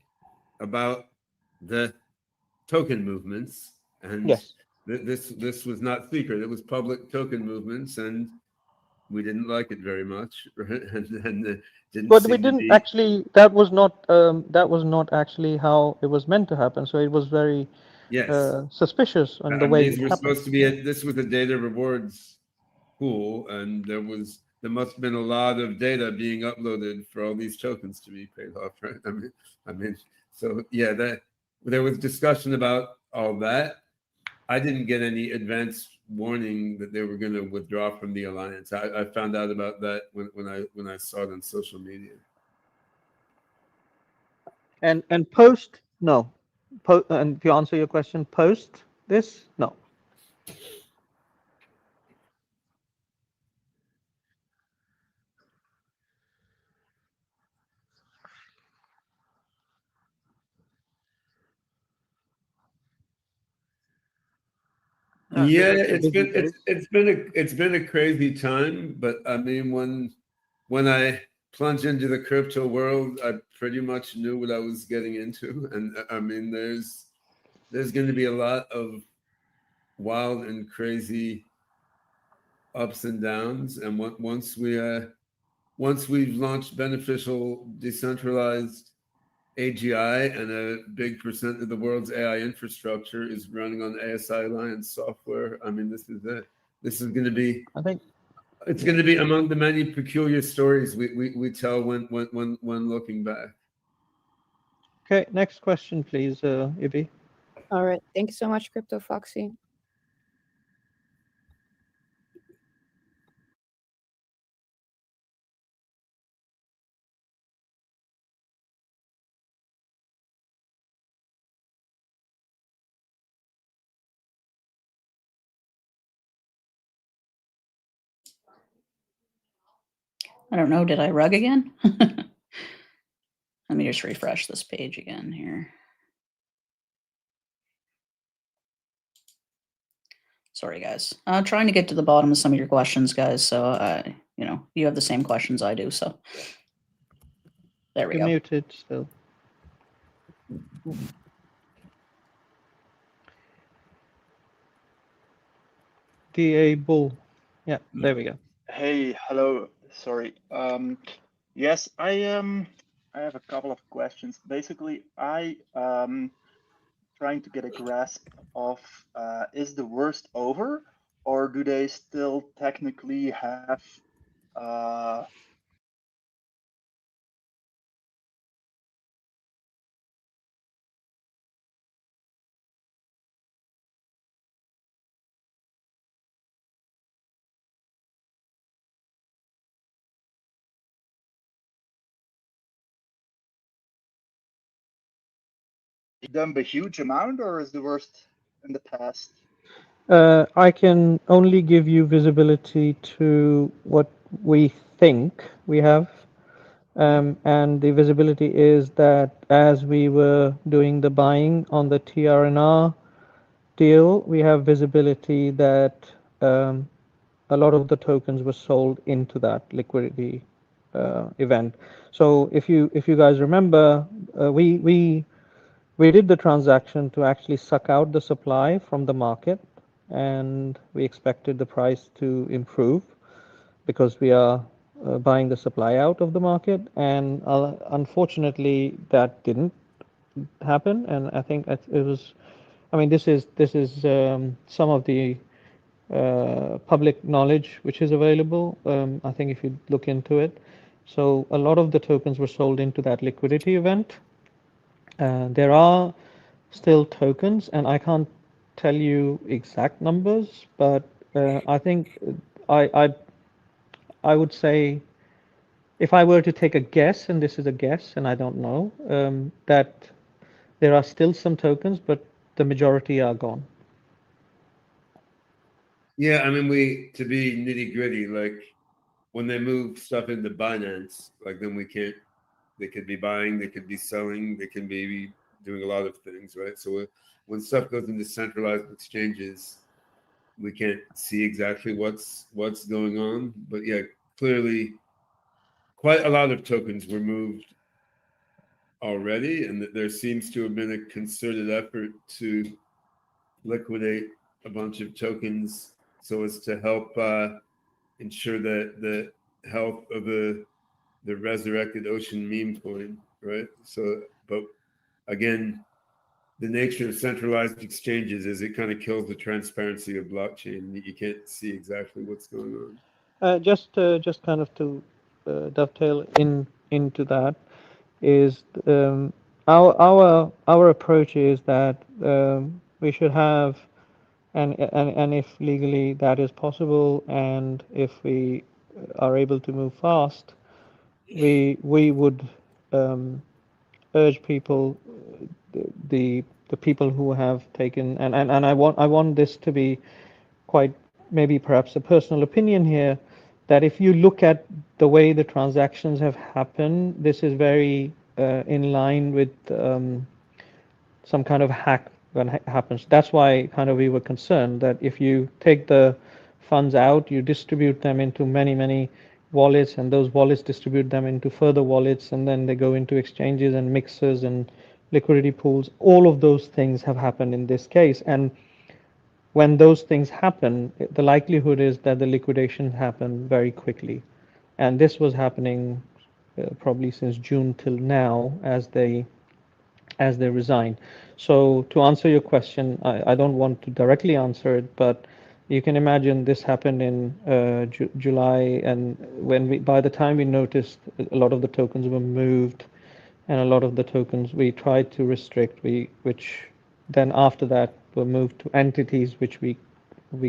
about the token movements, and yes, this was not secret. It was public token movements, and we didn't like it very much, right? And it didn't but we seem to didn't be. actually. That was not actually how it was meant to happen. So it was very Yes, suspicious in the I mean, way these it were happened. supposed to be this was a data rewards pool, and there must have been a lot of data being uploaded for all these tokens to be paid off, right? I mean, so yeah, that there was discussion about all that. I didn't get any advance warning that they were going to withdraw from the alliance. I found out about that when I saw it on social media. And post, no. And to answer your question, post this, no. Yeah, Because of busy days. it's been a crazy time, but I mean when I plunged into the crypto world, I pretty much knew what I was getting into, and I mean there's going to be a lot of wild and crazy ups and downs, and once we've launched beneficial decentralized AGI, and a big percent of the world's AI infrastructure is running on ASI Alliance software. I mean, this is it. This is going to be. I think it's going to be among the many peculiar stories we tell when looking back. Okay, next question, please, Ibi. All right. Thank you so much, cryptoFOXXY. I don't know. Did I rug again? Let me just refresh this page again here. Sorry, guys. I'm trying to get to the bottom of some of your questions, guys. So, you know, you have the same questions I do. So there we You're go. muted still. DA Bull. Yeah, there we go. Hey, hello. Sorry. Yes, I have a couple of questions. Basically, I trying to get a grasp of is the worst over, or do they still technically have dump a huge amount, or is the worst in the past? I can only give you visibility to what we think we have. And the visibility is that as we were doing the buying on the TRNR deal, we have visibility that a lot of the tokens were sold into that liquidity event. So if you guys remember, we did the transaction to actually suck out the supply from the market, and we expected the price to improve because we are buying the supply out of the market, and unfortunately that didn't happen. And I think it was, I mean, this is some of the public knowledge which is available. I think if you look into it, so a lot of the tokens were sold into that liquidity event. There are still tokens, and I can't tell you exact numbers, but I think I, I I would say, if I were to take a guess, and this is a guess, and I don't know, that there are still some tokens, but the majority are gone. Yeah, I mean, to be nitty gritty, like when they move stuff into Binance, like then we can't. They could be buying, they could be selling, they can be doing a lot of things, right? So when stuff goes into centralized exchanges, we can't see exactly what's going on. But yeah, clearly, quite a lot of tokens were moved already, and there seems to have been a concerted effort to liquidate a bunch of tokens so as to help ensure that the health of the resurrected ocean meme coin, right? So, but again, the nature of centralized exchanges is it kind of kills the transparency of blockchain. You can't see exactly what's going on. Just kind of to dovetail into that is our approach is that we should have, and if legally that is possible, and if we are able to move fast, we would urge people, the people who have taken, and I want this to be quite, maybe perhaps a personal opinion here, that if you look at the way the transactions have happened, this is very in line with some kind of hack when happens. That's why kind of we were concerned that if you take the funds out, you distribute them into many wallets, and those wallets distribute them into further wallets, and then they go into exchanges and mixers and liquidity pools. All of those things have happened in this case, and when those things happen, the likelihood is that the liquidation happen very quickly. And this was happening probably since June till now, as they as they resign. So to answer your question, I don't want to directly answer it, but you can imagine this happened in July, and by the time we noticed, a lot of the tokens were moved, and a lot of the tokens we tried to restrict, which then after that were moved to entities which we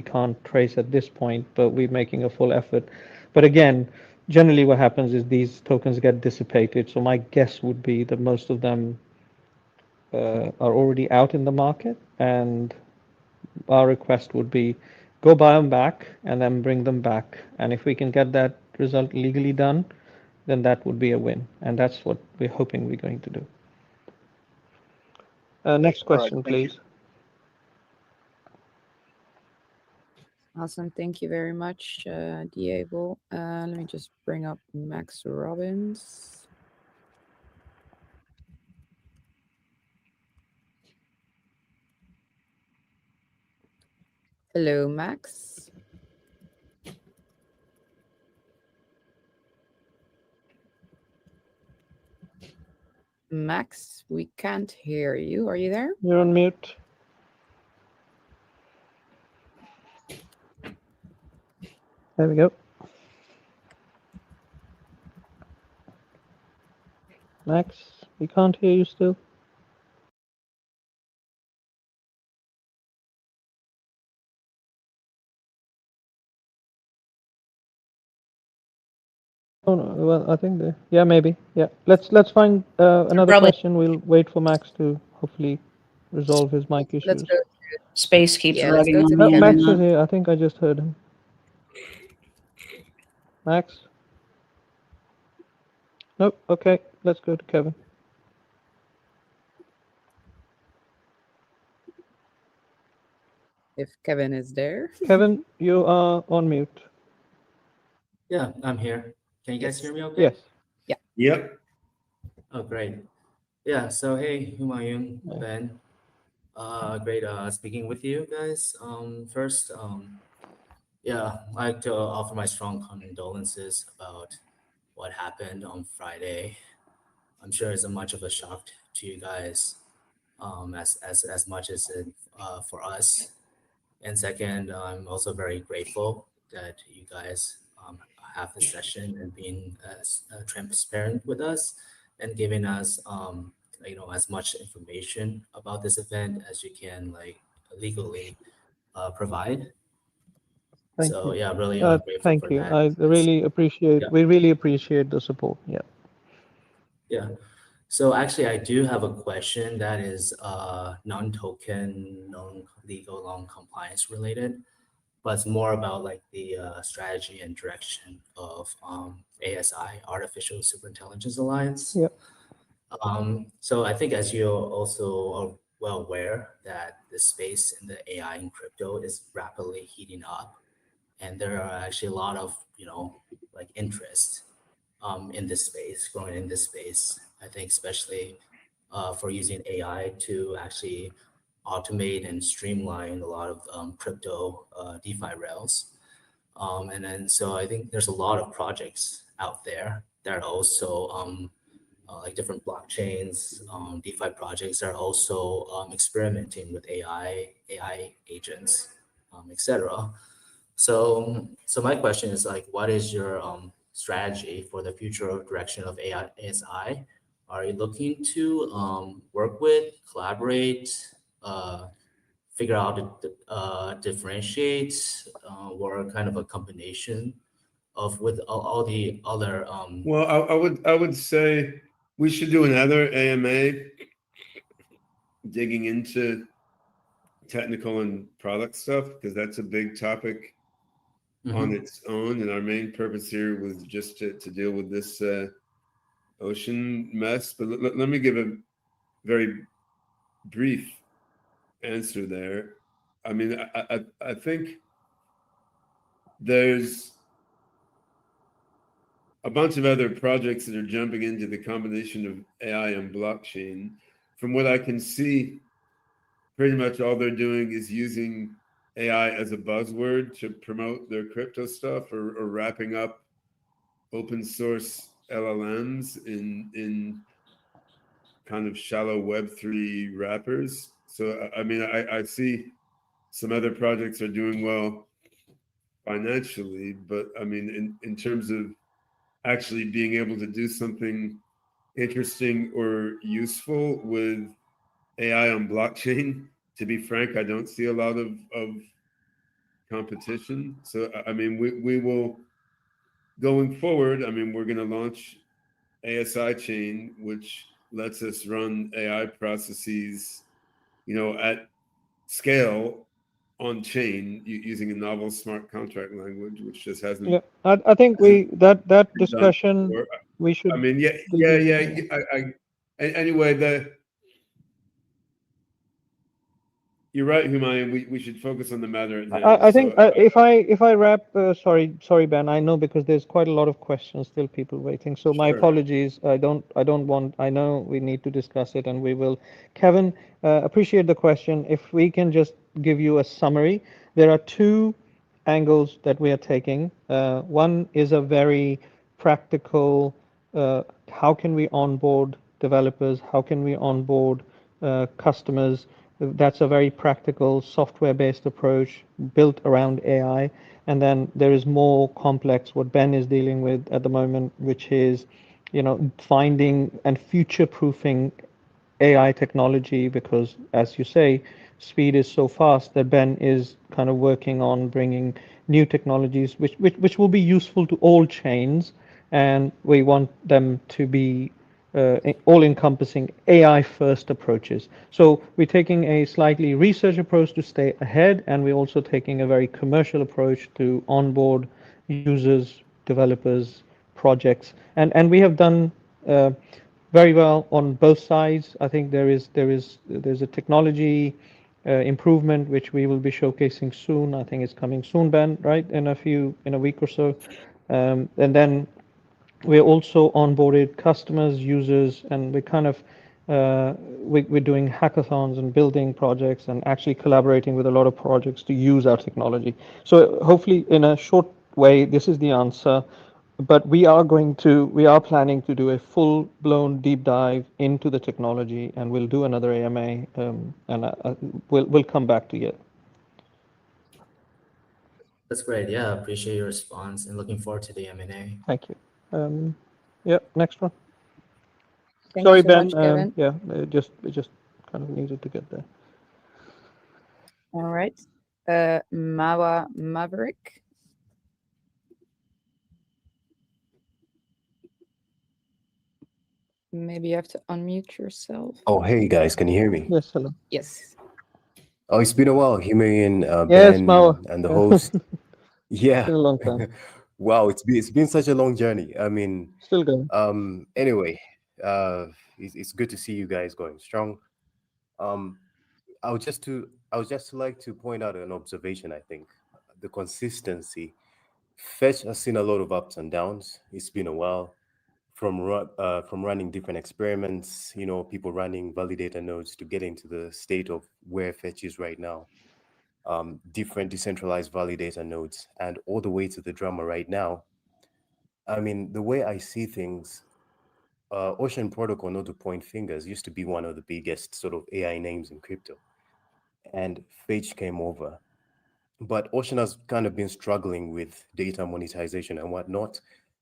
can't trace at this point, but we're making a full effort. But again, generally what happens is these tokens get dissipated. So my guess would be that most of them are already out in the market, and our request would be go buy them back and then bring them back. And if we can get that result legally done, then that would be a win. And that's what we're hoping we're going to do. Next All right, question, thank you. please. Awesome. Thank you very much, Diego. Let me just bring up Max Robbins. Hello, Max. Max, we can't hear you. Are you there? You're on mute. There we go. Max, we can't hear you still. Oh no, well, I think yeah, maybe. Yeah. Let's find another Probably- question. We'll wait for Max to hopefully resolve his mic issues. Let's go. Space keeps Yeah, let's rugging go on to me. Kevin. Max is here. I think I just heard him. Max? Nope. Okay, let's go to Kevin. If Kevin is there. Kevin, you are on mute. Yeah, I'm here. Can you guys Yes. hear me okay? Yes. Yep. Oh, great. Yeah, so hey, Humayun, Yeah. Ben. Great speaking with you guys. First, yeah, I'd like to offer my strong condolences about what happened on Friday. I'm sure it's a much of a shock to you guys, as much as it for us. And second, I'm also very grateful that you guys have this session and being transparent with us and giving us, as much information about this event as you can, like legally provide. Thank So you. yeah, really grateful Thank for you. that. I really appreciate. Yeah. We really appreciate the support. Yeah. Yeah. So actually, I do have a question that is non-token, non-legal, non-compliance related, but it's more about like the strategy and direction of ASI, Artificial Superintelligence Alliance. Yep. So I think as you also are well aware that the space in the AI and crypto is rapidly heating up, and there are actually a lot of like interest in this space, growing in this space. I think especially for using AI to actually automate and streamline a lot of crypto DeFi rails. And then so I think there's a lot of projects out there that are also like different blockchains, DeFi projects that are also experimenting with AI agents, etc. So my question is like, what is your strategy for the future of direction of AI ASI? Are you looking to work with, collaborate, figure out to differentiate, or kind of a combination of with all the other? Well, I would say we should do another AMA digging into technical and product stuff, because that's a big topic on its own. And our main purpose here was just to deal with this ocean mess. But let me give a very brief answer there. I mean, I think there's a bunch of other projects that are jumping into the combination of AI and blockchain. From what I can see, pretty much all they're doing is using AI as a buzzword to promote their crypto stuff, or wrapping up open source LLMs in kind of shallow Web3 wrappers. So I mean, I see some other projects are doing well financially, but I mean, in terms of actually being able to do something interesting or useful with AI on blockchain, to be frank, I don't see a lot of competition. So I mean, we will, going forward, I mean, we're going to launch ASI chain, which lets us run AI processes, at scale on chain using a novel smart contract language, which just hasn't. Yeah, I think that been done discussion before. we should. I mean, anyway, you're right, Humayun. We should focus on the matter at hand. I think if I wrap, sorry Ben, I know because there's quite a lot of questions, still people waiting. So my Sure. apologies. I don't want. I know we need to discuss it, and we will. Kevin, appreciate the question. If we can just give you a summary, there are two angles that we are taking. One is a very practical. How can we onboard developers? How can we onboard customers? That's a very practical software-based approach built around AI. And then there is more complex what Ben is dealing with at the moment, which is, finding and future-proofing AI technology, because as you say, speed is so fast that Ben is kind of working on bringing new technologies which will be useful to all chains, and we want them to be all-encompassing AI-first approaches. So we're taking a slightly research approach to stay ahead, and we're also taking a very commercial approach to onboard users, developers, projects, and we have done very well on both sides. I think there's a technology improvement which we will be showcasing soon. I think it's coming soon, Ben, right? In a week or so, and then we're also onboarded customers, users, and we kind of we're doing hackathons and building projects and actually collaborating with a lot of projects to use our technology. So hopefully, in a short way, this is the answer. But we are planning to do a full-blown deep dive into the technology, and we'll do another AMA, and we'll come back to you. That's great. Yeah, appreciate your response and looking forward to the M&A. Thank you. Yeah, next one. Thank Sorry, you so Ben. much, Kevin. Yeah, we just kind of needed to get there. All right. Mawa Maverick. Maybe you have to unmute yourself. Oh, hey guys, can you hear me? Yes, hello. Yes. Oh, it's been a while, Humayun, Yes, Ben, Mawa. and the host. Yeah. Been a long time. Wow, it's been such a long journey. I mean, Still going. anyway, it's good to see you guys going strong. I would just like to point out an observation. I think the consistency. Fetch has seen a lot of ups and downs. It's been a while. From running different experiments, people running validator nodes to get into the state of where Fetch is right now, different decentralized validator nodes, and all the way to the drama right now. I mean, the way I see things, Ocean Protocol, not to point fingers, used to be one of the biggest sort of AI names in crypto, and Fetch came over. But Ocean has kind of been struggling with data monetization and whatnot.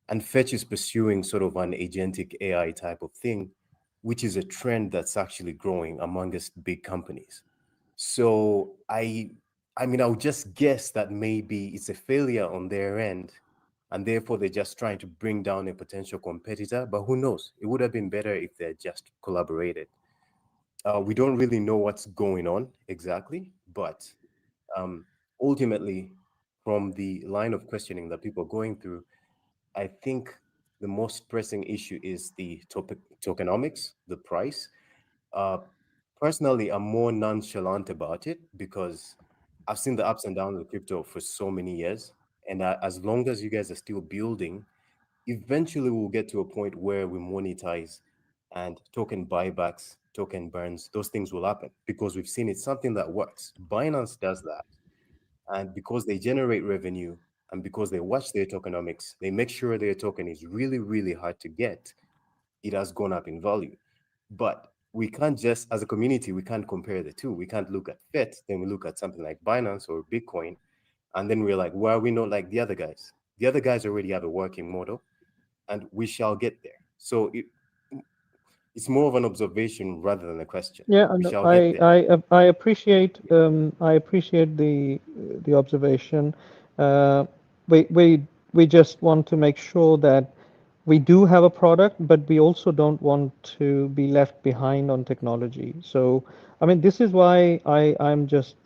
And Fetch is pursuing sort of an agentic AI type of thing, which is a trend that's actually growing amongst big companies. So I mean, I would just guess that maybe it's a failure on their end, and therefore they're just trying to bring down a potential competitor. But who knows? It would have been better if they just collaborated. We don't really know what's going on exactly, but ultimately, from the line of questioning that people are going through, I think the most pressing issue is the tokenomics, the price. Personally, I'm more nonchalant about it because I've seen the ups and downs of crypto for so many years. And as long as you guys are still building, eventually we'll get to a point where we monetize and token buybacks, token burns, those things will happen because we've seen it's something that works. Binance does that. And because they generate revenue and because they watch their tokenomics, they make sure their token is really, really hard to get. It has gone up in value. But we can't just, as a community, we can't compare the two. We can't look at FET, then we look at something like Binance or Bitcoin, and then we're like, why are we not like the other guys? The other guys already have a working model, and we shall get there. So it's more of an observation rather than a question. Yeah, We and shall get there. I appreciate the observation. Uh, we just want to make sure that we do have a product, but we also don't want to be left behind on technology. So, I mean, this is why I'm just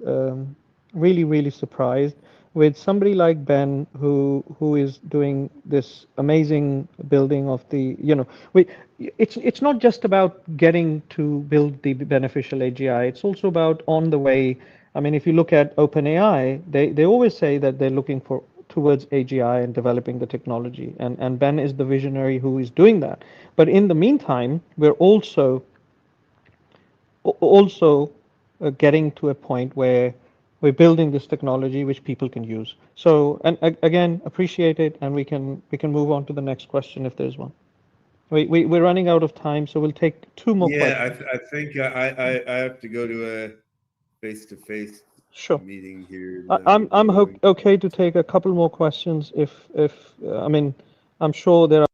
really surprised with somebody like Ben who is doing this amazing building of the, it's not just about getting to build the beneficial AGI. It's also about on the way. I mean, if you look at OpenAI, they always say that they're looking for towards AGI and developing the technology, and Ben is the visionary who is doing that. But in the meantime, we're also getting to a point where we're building this technology which people can use. So, and again, appreciate it, and we can move on to the next question if there's one. We're running out of time, so we'll take two more questions. I think I have to go to a face-to-face Sure. meeting here. I'm okay to take a couple more questions if I mean, I'm sure there are.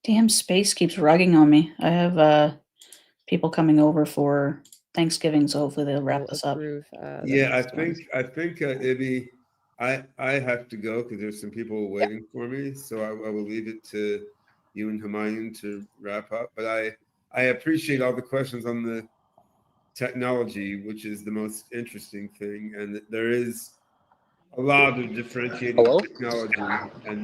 Damn, space keeps rugging on me. I have people coming over for Thanksgiving, so hopefully they'll wrap this up. Yeah, I think Ibby, I have to go because there's some people waiting for me, so I will leave it to you and Humayun to wrap up. But I appreciate all the questions on the technology, which is the most interesting thing, and there is a lot of differentiating technology, and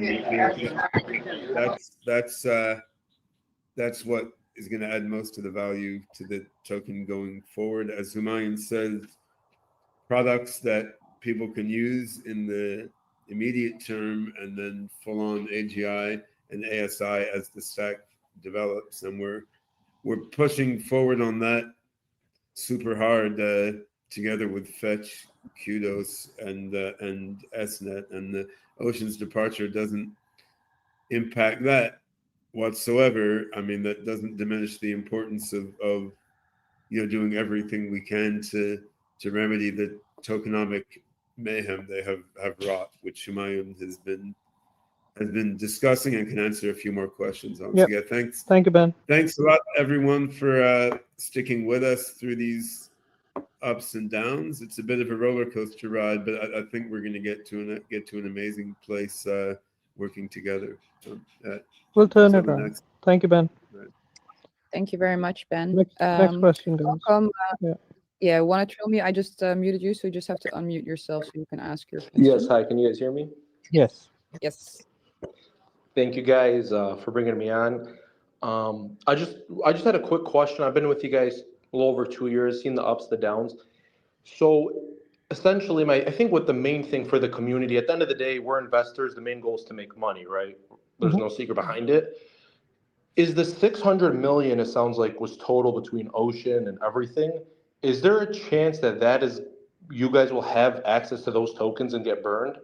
that's what is going to add most of the value to the token going forward. As Humayun says, products that people can use in the immediate term, and then full-on AGI and ASI as the stack develops, and we're pushing forward on that super hard together with Fetch, Kudos, and SNet, and the Ocean's departure doesn't impact that whatsoever. I mean, that doesn't diminish the importance of doing everything we can to remedy the tokenomic mayhem they have wrought, which Humayun has been discussing and can answer a few more questions on. Yep. So yeah, thanks. Thank you, Ben. Thanks a lot, everyone, for sticking with us through these ups and downs. It's a bit of a roller coaster ride, but I think we're going to get to an amazing place working together. We'll turn it around. Thank you, Ben. Right. Thank you very much, Ben. Next question, guys. Welcome. Yeah. Want to tell me? I just muted you, so you just have to unmute yourself so you can ask your question. Yes, hi. Can you guys hear me? Yes. Yes. Thank you guys for bringing me on. I just had a quick question. I've been with you guys a little over 2 years, seen the ups, the downs. So essentially, I think what the main thing for the community, at the end of the day, we're investors. The main goal is to make money, right? There's no secret behind it. Is the 600 million, it sounds like, was total between Ocean and everything? Is there a chance that is, you guys will have access to those tokens and get burned?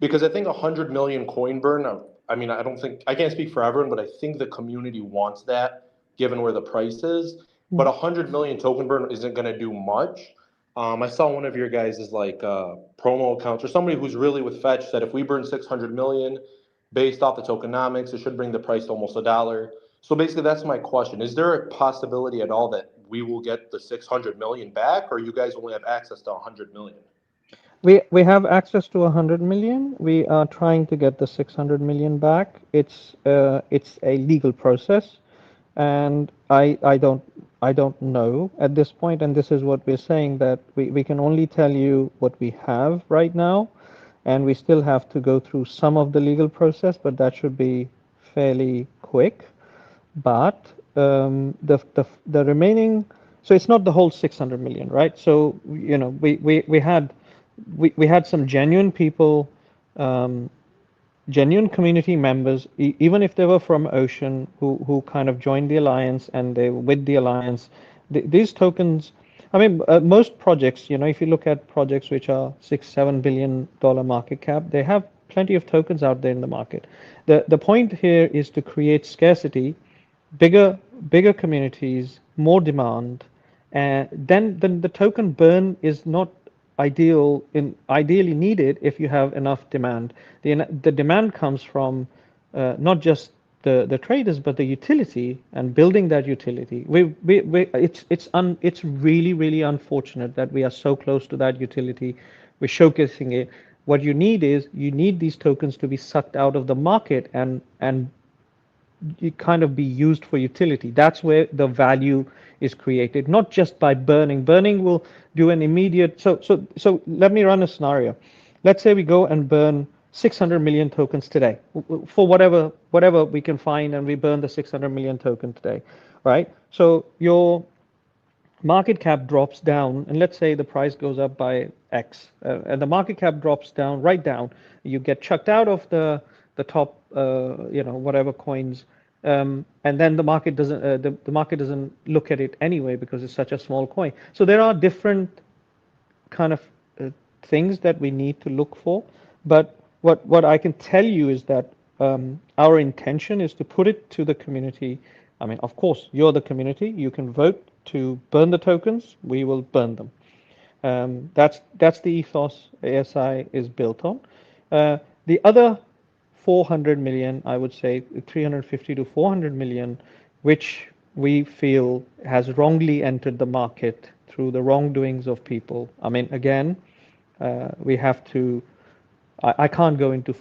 Because I think 100 million coin burn, I mean, I can't speak for everyone, but I think the community wants that given where the price is. But 100 million token burn isn't going to do much. I saw one of your guys' promo accounts, or somebody who's really with Fetch, said if we burn 600 million based off the tokenomics, it should bring the price to almost $1. So basically, that's my question. Is there a possibility at all that we will get the 600 million back, or you guys only have access to 100 million? We have access to 100 million. We are trying to get the 600 million back. It's a legal process, and I don't know at this point, and this is what we're saying, that we can only tell you what we have right now, and we still have to go through some of the legal process, but that should be fairly quick. But the remaining, so it's not the whole 600 million, right? So we had some genuine people, genuine community members, even if they were from Ocean, who kind of joined the alliance, and they were with the alliance. These tokens, I mean, most projects, if you look at projects which are $6-7 billion market cap, they have plenty of tokens out there in the market. The point here is to create scarcity, bigger communities, more demand, and then the token burn is not ideally needed if you have enough demand. The demand comes from not just the traders but the utility and building that utility. It's really unfortunate that we are so close to that utility. We're showcasing it. What you need is you need these tokens to be sucked out of the market and you kind of be used for utility. That's where the value is created, not just by burning. Burning will do an immediate. So let me run a scenario. Let's say we go and burn 600 million tokens today for whatever we can find, and we burn the 600 million token today, right? So your market cap drops down, and let's say the price goes up by X, and the market cap drops down, right down. You get chucked out of the top, whatever coins, and then the market doesn't the market doesn't look at it anyway because it's such a small coin. So there are different kind of things that we need to look for, but what I can tell you is that our intention is to put it to the community. I mean, of course, you're the community. You can vote to burn the tokens. We will burn them. That's the ethos ASI is built on. The other 400 million, I would say 350 to 400 million, which we feel has wrongly entered the market through the wrongdoings of people. I mean, again, we have to. I can't go into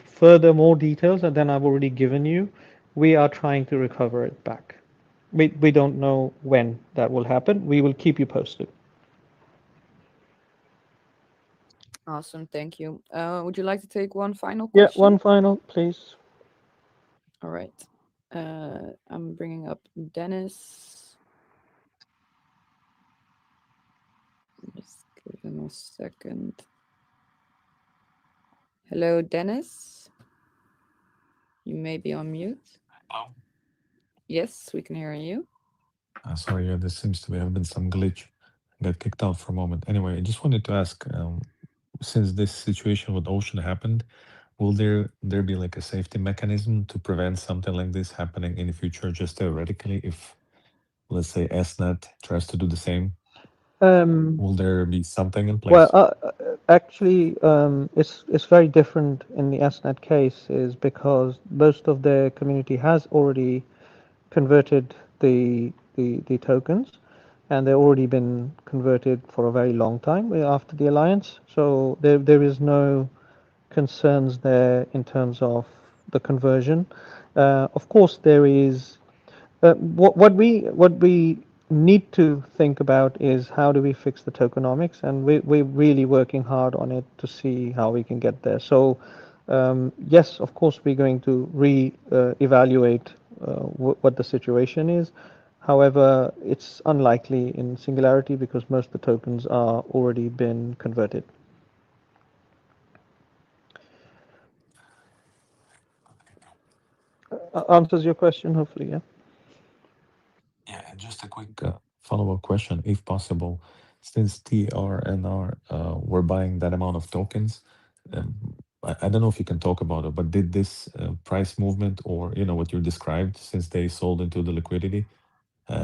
more details than I've already given you. We are trying to recover it back. We don't know when that will happen. We will keep you posted. Awesome, thank you. Would you like to take one final question? Yeah, one final, please. All right. I'm bringing up Dennis. Just give him a second. Hello, Dennis. You may be on mute. Hello? Yes, we can hear you. Sorry, there seems to have been some glitch. I got kicked out for a moment. Anyway, I just wanted to ask, since this situation with Ocean happened, will there be like a safety mechanism to prevent something like this happening in the future, just theoretically, if, let's say, SNet tries to do the same? Will there be something in place? Well, actually, it's very different in the SNet case, is because most of the community has already converted the tokens, and they've already been converted for a very long time after the alliance. So there is no concerns there in terms of the conversion. Of course, there is what we need to think about is how do we fix the tokenomics, and we're really working hard on it to see how we can get there. So yes, of course, we're going to evaluate what the situation is. However, it's unlikely in Singularity because most of the tokens are already been converted. Answers your question, hopefully, yeah? Yeah, just a quick follow-up question, if possible. Since TRNR were buying that amount of tokens, I don't know if you can talk about it, but did this price movement or, what you described, since they sold into the liquidity,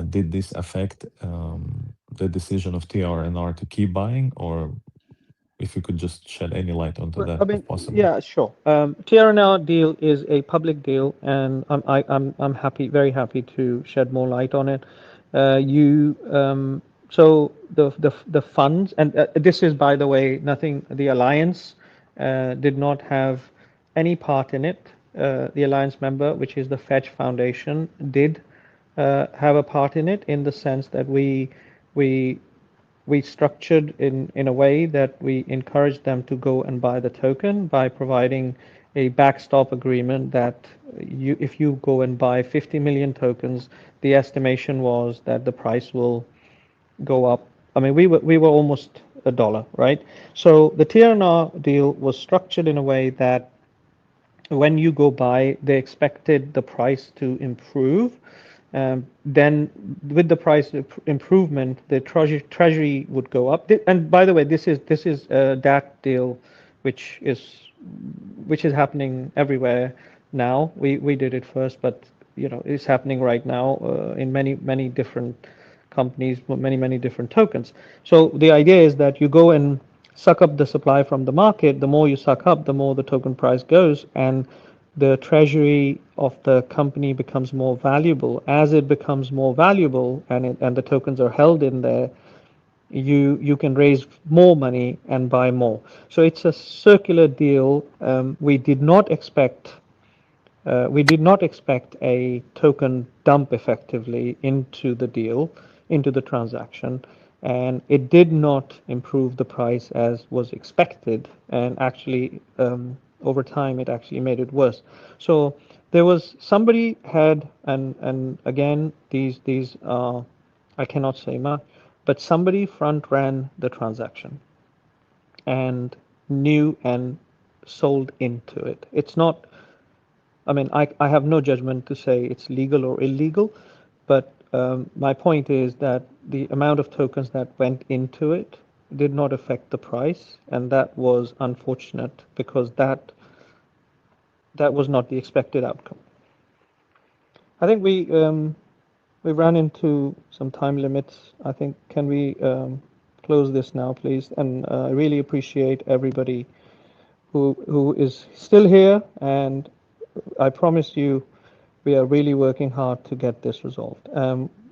did this affect the decision of TRNR to keep buying, or if you could just shed any light onto that, I mean, if possible? yeah, sure. TRNR deal is a public deal, and I'm happy, very happy to shed more light on it. So the funds, and this is, by the way, nothing. The alliance did not have any part in it. The alliance member, which is the Fetch Foundation, did have a part in it, in the sense that we structured in a way that we encouraged them to go and buy the token by providing a backstop agreement that if you go and buy 50 million tokens, the estimation was that the price will go up. I mean, we were almost $1, right? So the TRNR deal was structured in a way that when you go buy, they expected the price to improve. Then with the price improvement, the treasury would go up. And by the way, this is a DAC deal, which is which is happening everywhere now. We did it first, but it's happening right now in many different companies, many different tokens. So the idea is that you go and suck up the supply from the market. The more you suck up, the more the token price goes, and the treasury of the company becomes more valuable. As it becomes more valuable, and the tokens are held in there, you can raise more money and buy more. So it's a circular deal. We did not expect a token dump effectively into the deal, into the transaction, and it did not improve the price as was expected. And actually, over time, it actually made it worse. So there was somebody had, and again, these are, I cannot say much, but somebody front ran the transaction and knew and sold into it. It's not, I mean, I have no judgment to say it's legal or illegal, but my point is that the amount of tokens that went into it did not affect the price, and that was unfortunate because that was not the expected outcome. I think we ran into some time limits. I think, can we close this now, please? And I really appreciate everybody who is still here, and I promise you we are really working hard to get this resolved.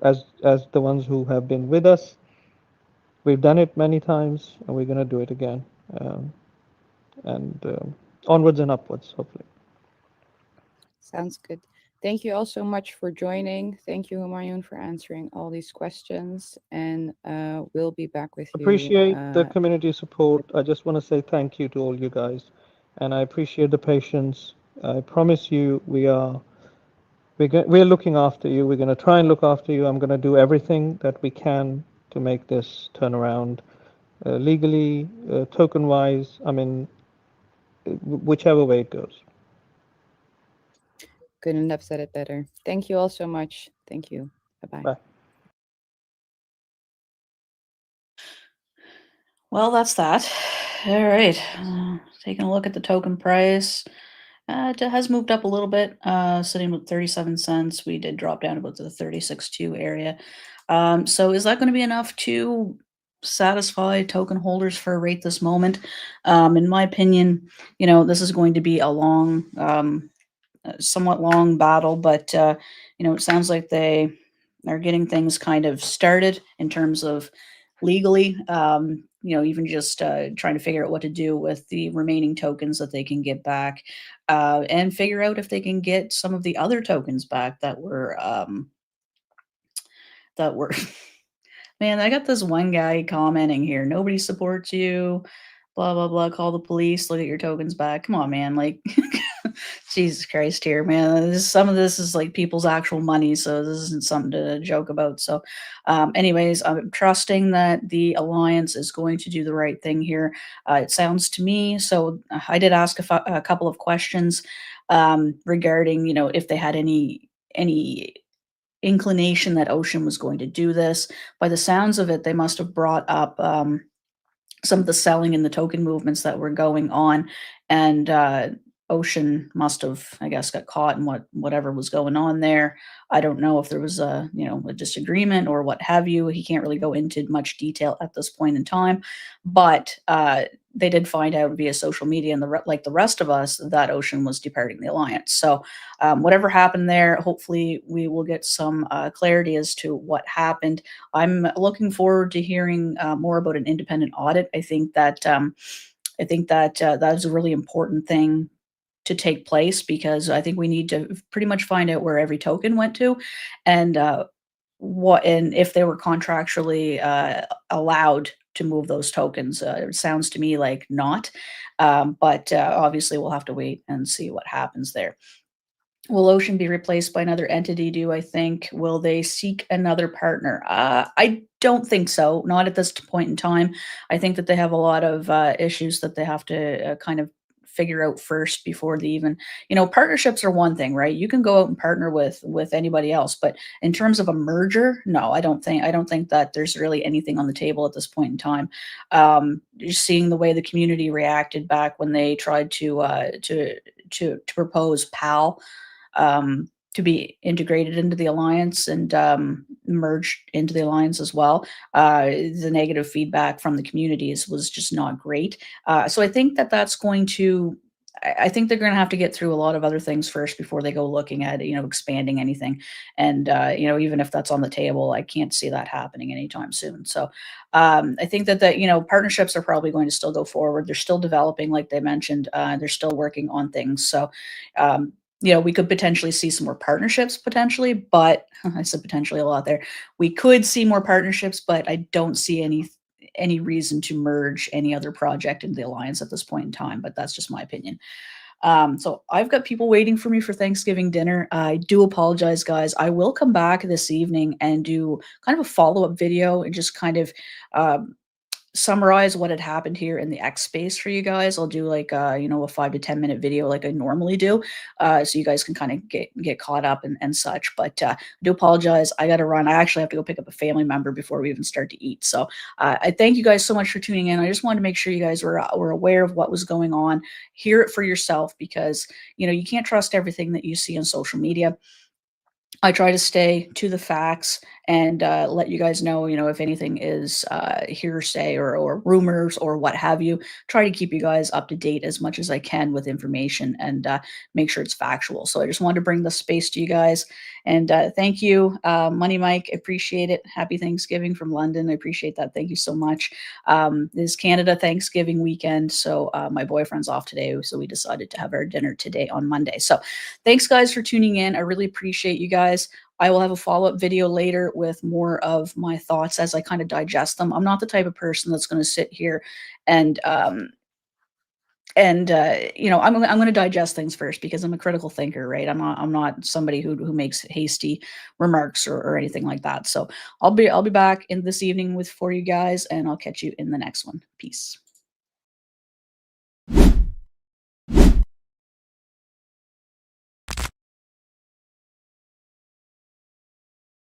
As the ones who have been with us, we've done it many times, and we're going to do it again. And onwards and upwards, hopefully. Sounds good. Thank you all so much for joining. Thank you, Humayun, for answering all these questions. And we'll be back with you. Appreciate the community support. I just want to say thank you to all you guys. And I appreciate the patience. I promise you we're looking after you. We're going to try and look after you. I'm going to do everything that we can to make this turn around legally, token-wise. I mean, whichever way it goes. Couldn't have said it better. Thank you all so much. Thank you. Bye-bye. Bye. Well, that's that. All right. Taking a look at the token price. It has moved up a little bit, sitting with 37 cents. We did drop down about the 36.2 area. So is that going to be enough to satisfy token holders for a rate this moment? In my opinion, this is going to be a long, somewhat long battle, but it sounds like they are getting things kind of started in terms of legally, even just trying to figure out what to do with the remaining tokens that they can get back, and figure out if they can get some of the other tokens back that were man, I got this one guy commenting here, nobody supports you, blah blah blah, call the police, look at your tokens back. Come on, man, like Jesus Christ here, man. Some of this is like people's actual money, so this isn't something to joke about. So anyways, I'm trusting that the Alliance is going to do the right thing here. It sounds to me, so I did ask a couple of questions regarding, if they had any inclination that Ocean was going to do this. By the sounds of it, they must have brought up some of the selling and the token movements that were going on, and Ocean must have, I guess, got caught in whatever was going on there. I don't know if there was a disagreement or what have you. He can't really go into much detail at this point in time, but they did find out via social media and like the rest of us that Ocean was departing the Alliance. So whatever happened there, hopefully we will get some clarity as to what happened. I'm looking forward to hearing more about an independent audit. I think that that is a really important thing to take place, because I think we need to pretty much find out where every token went to, and if they were contractually allowed to move those tokens. It sounds to me like not, but obviously we'll have to wait and see what happens there. Will Ocean be replaced by another entity, do I think? Will they seek another partner? I don't think so, not at this point in time. I think that they have a lot of issues that they have to kind of figure out first before they even, partnerships are one thing, right? You can go out and partner with anybody else, but in terms of a merger, no, I don't think that there's really anything on the table at this point in time. Just seeing the way the community reacted back when they tried to propose PAL, to be integrated into the alliance and merged into the alliance as well. The negative feedback from the communities was just not great. So I think that that's going to, I think they're going to have to get through a lot of other things first before they go looking at, expanding anything. And, even if that's on the table, I can't see that happening anytime soon. So I think that, partnerships are probably going to still go forward. They're still developing, like they mentioned. They're still working on things. So, we could potentially see some more partnerships potentially, but I said potentially a lot there. We could see more partnerships, but I don't see any reason to merge any other project into the alliance at this point in time, but that's just my opinion. So I've got people waiting for me for Thanksgiving dinner. I do apologize, guys. I will come back this evening and do kind of a follow-up video and just kind of summarize what had happened here in the X space for you guys. I'll do like a 5 to 10 minute video like I normally do, so you guys can kind of get caught up and such. But I do apologize. I got to run. I actually have to go pick up a family member before we even start to eat. So I thank you guys so much for tuning in. I just wanted to make sure you guys were aware of what was going on. Hear it for yourself, because you can't trust everything that you see on social media. I try to stay to the facts and let you guys know, if anything is hearsay or rumors or what have you. Try to keep you guys up to date as much as I can with information and make sure it's factual. So I just wanted to bring the space to you guys. And thank you, Money Mike. I appreciate it. Happy Thanksgiving from London. I appreciate that. Thank you so much. This is Canada Thanksgiving weekend. So my boyfriend's off today. So we decided to have our dinner today on Monday. So thanks, guys, for tuning in. I really appreciate you guys. I will have a follow-up video later with more of my thoughts as I kind of digest them. I'm not the type of person that's going to sit here and I'm going to digest things first, because I'm a critical thinker, right? I'm not somebody who makes hasty remarks or anything like that. So I'll be back in this evening for you guys, and I'll catch you in the next one. Peace.